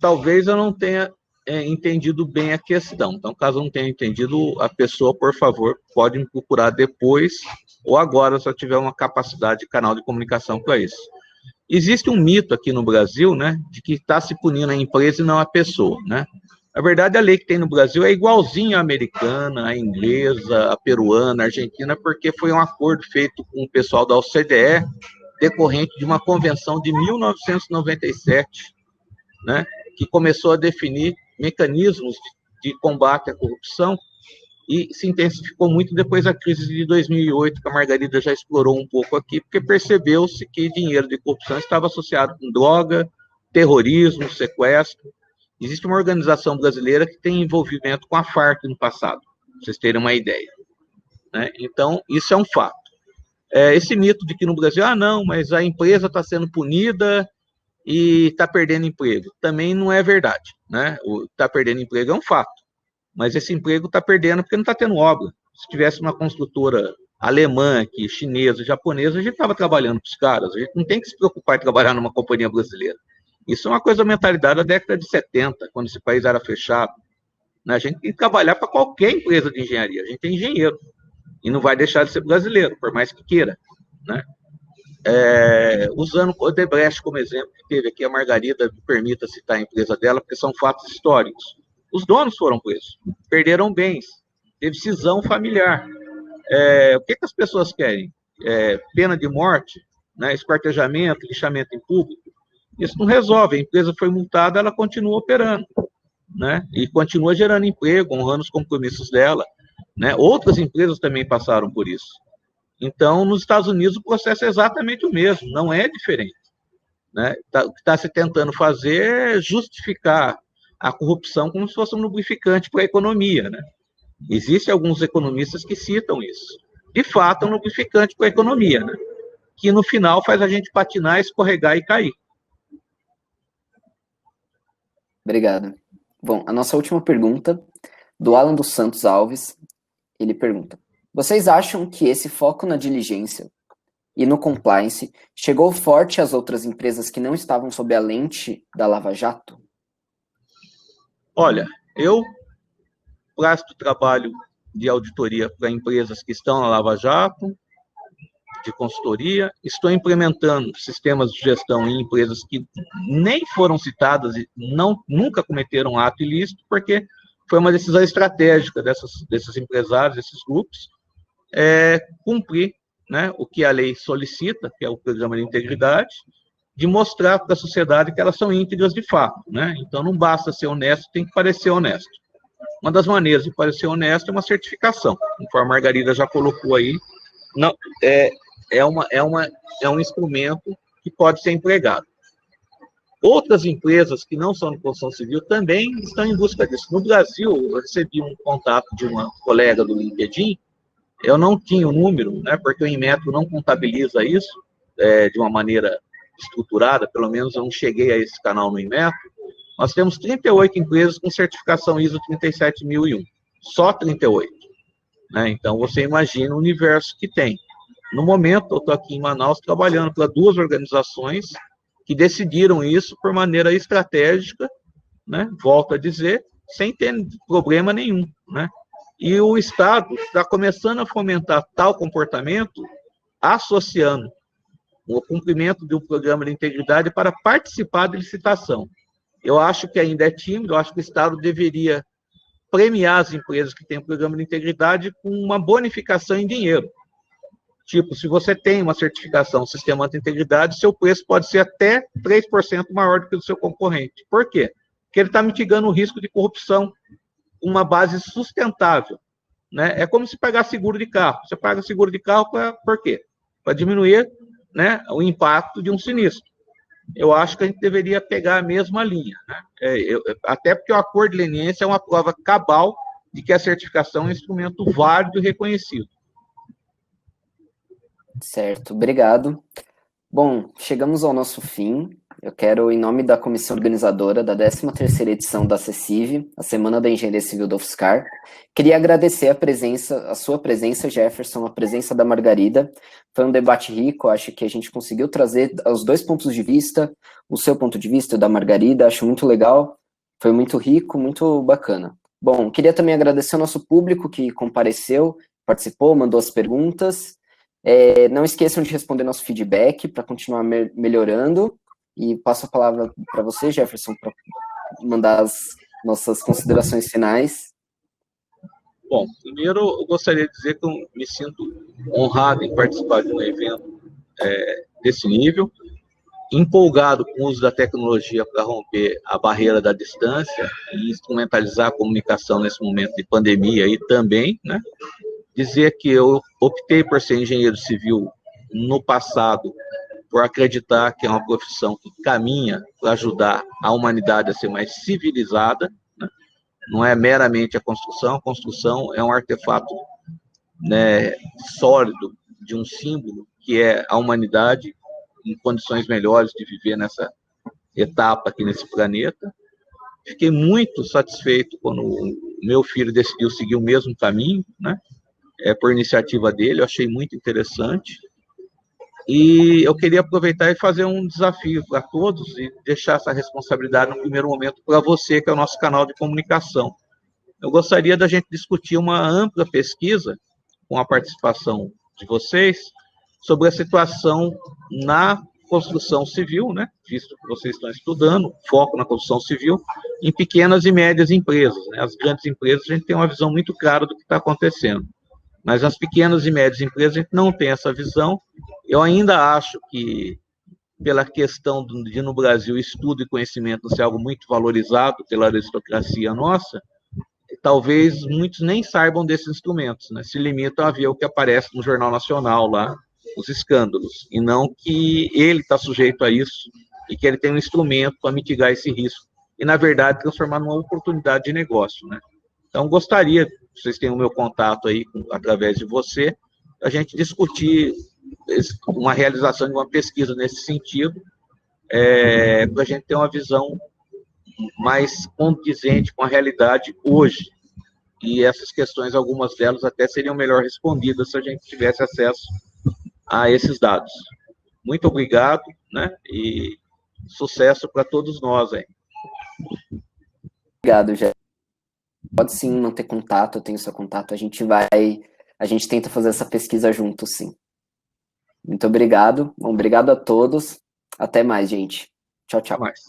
talvez eu não tenha entendido bem a questão. Então, caso eu não tenha entendido, a pessoa, por favor, pode me procurar depois ou agora, se eu tiver uma capacidade de canal de comunicação para isso. Existe um mito aqui no Brasil, né, de que está se punindo a empresa e não a pessoa, né? Na verdade, a lei que tem no Brasil é igualzinha à americana, à inglesa, à peruana, à argentina, porque foi um acordo feito com o pessoal da OCDE, decorrente de uma convenção de 1997, né, que começou a definir mecanismos de combate à corrupção e se intensificou muito depois da crise de 2008, que a Margarida já explorou um pouco aqui, porque percebeu-se que dinheiro de corrupção estava associado com droga, terrorismo, sequestro. Existe uma organização brasileira que tem envolvimento com a Farc no passado, para vocês terem uma ideia, né? Então, isso é um fato. Esse mito de que no Brasil, não, mas a empresa está sendo punida e está perdendo emprego, também não é verdade, né? Está perdendo emprego é um fato, mas esse emprego está perdendo porque não está tendo obra. Se tivesse uma construtora alemã aqui, chinesa, japonesa, a gente estava trabalhando para os caras, a gente não tem que se preocupar em trabalhar numa companhia brasileira. Isso é uma coisa da mentalidade da década de 70, quando esse país era fechado, né? A gente tem que trabalhar para qualquer empresa de engenharia, a gente é engenheiro, e não vai deixar de ser brasileiro, por mais que queira, né? Usando o Odebrecht como exemplo, que teve aqui, a Margarida me permita citar a empresa dela, porque são fatos históricos. Os donos foram presos, perderam bens, teve cisão familiar. O que as pessoas querem? Pena de morte, né, esquartejamento, lixamento em público. Isso não resolve, a empresa foi multada, ela continua operando, né, e continua gerando emprego, honrando os compromissos dela, né. Outras empresas também passaram por isso. Então, nos Estados Unidos, o processo é exatamente o mesmo, não é diferente, né? O que está se tentando fazer é justificar a corrupção como se fosse um lubrificante para a economia, né? Existem alguns economistas que citam isso. De fato, é um lubrificante para a economia, né? Que no final faz a gente patinar, escorregar e cair. Obrigado. Bom, a nossa última pergunta, do Alan dos Santos Alves, ele pergunta: vocês acham que esse foco na diligência e no compliance chegou forte às outras empresas que não estavam sob a lente da Lava Jato? Olha, eu presto trabalho de auditoria para empresas que estão na Lava Jato, de consultoria, estou implementando sistemas de gestão em empresas que nem foram citadas e nunca cometeram ato ilícito, porque foi uma decisão estratégica desses empresários, desses grupos, cumprir, né, o que a lei solicita, que é o programa de integridade, de mostrar para a sociedade que elas são íntegras de fato, né? Então, não basta ser honesto, tem que parecer honesto. Uma das maneiras de parecer honesto é uma certificação, conforme a Margarida já colocou aí, não, é um instrumento que pode ser empregado. Outras empresas que não são de construção civil também estão em busca disso. No Brasil, eu recebi um contato de uma colega do LinkedIn. Eu não tinha o número, né, porque o Inmetro não contabiliza isso de uma maneira estruturada, pelo menos eu não cheguei a esse canal no Inmetro. Nós temos 38 empresas com certificação ISO 37001, só 38. Né? Então, você imagina o universo que tem. No momento, eu estou aqui em Manaus trabalhando para 2 organizações que decidiram isso por maneira estratégica, né, volto a dizer, sem ter problema nenhum, né? E o Estado está começando a fomentar tal comportamento, associando o cumprimento de um programa de integridade para participar da licitação. Eu acho que ainda é tímido, eu acho que o Estado deveria premiar as empresas que têm um programa de integridade com uma bonificação em dinheiro. Tipo, se você tem uma certificação Sistema de Integridade, seu preço pode ser até 3% maior do que o do seu concorrente. Por quê? Porque ele está mitigando o risco de corrupção, uma base sustentável, né? É como se pagar seguro de carro. Você paga seguro de carro por quê? Para diminuir, né, o impacto de um sinistro. Eu acho que a gente deveria pegar a mesma linha, né? Até porque o acordo de leniência é uma prova cabal de que a certificação é um instrumento válido e reconhecido. Certo, obrigado. Bom, chegamos ao nosso fim. eu quero, em nome da comissão organizadora da 13ª edição da CECIV, a Semana da Engenharia Civil da UFSCar, queria agradecer a sua presença, Jefferson, a presença da Margarida. Foi um debate rico, acho que a gente conseguiu trazer os dois pontos de vista, o seu ponto de vista e o da Margarida, acho muito legal, foi muito rico, muito bacana. Bom, queria também agradecer ao nosso público que compareceu, participou, mandou as perguntas. Não esqueçam de responder nosso feedback para continuar melhorando. E passo a palavra para você, Jefferson, para mandar as nossas considerações finais. Bom, primeiro eu gostaria de dizer que eu me sinto honrado em participar de um evento desse nível, empolgado com o uso da tecnologia para romper a barreira da distância e instrumentalizar a comunicação nesse momento de pandemia aí também, né? Dizer que eu optei por ser engenheiro civil no passado por acreditar que é uma profissão que caminha para ajudar a humanidade a ser mais civilizada, né? Não é meramente a construção é um artefato, né, sólido de um símbolo que é a humanidade em condições melhores de viver nessa etapa aqui nesse planeta. Fiquei muito satisfeito quando o meu filho decidiu seguir o mesmo caminho, né? Por iniciativa dele, eu achei muito interessante. E eu queria aproveitar e fazer um desafio para todos e deixar essa responsabilidade no primeiro momento para você, que é o nosso canal de comunicação. Eu gostaria da gente discutir uma ampla pesquisa, com a participação de vocês, sobre a situação na construção civil, né? Visto que vocês estão estudando, foco na construção civil, em pequenas e médias empresas, né? As grandes empresas, a gente tem uma visão muito clara do que está acontecendo. Mas as pequenas e médias empresas, a gente não tem essa visão. Eu ainda acho que, pela questão de, no Brasil, estudo e conhecimento não ser algo muito valorizado pela aristocracia nossa, talvez muitos nem saibam desses instrumentos, né? Se limitam a ver o que aparece no Jornal Nacional lá, os escândalos, e não que ele está sujeito a isso e que ele tem um instrumento para mitigar esse risco e, na verdade, transformar numa oportunidade de negócio, né? Então, gostaria, vocês têm o meu contato aí, através de você, a gente discutir uma realização de uma pesquisa nesse sentido, para a gente ter uma visão mais condizente com a realidade hoje. E essas questões, algumas delas até seriam melhor respondidas se a gente tivesse acesso a esses dados. Muito obrigado, né? E sucesso para todos nós aí. Obrigado, Jé. Pode sim manter contato, eu tenho seu contato, a gente tenta fazer essa pesquisa junto, sim. Muito obrigado, obrigado a todos, até mais, gente. Tchau, tchau. Até mais.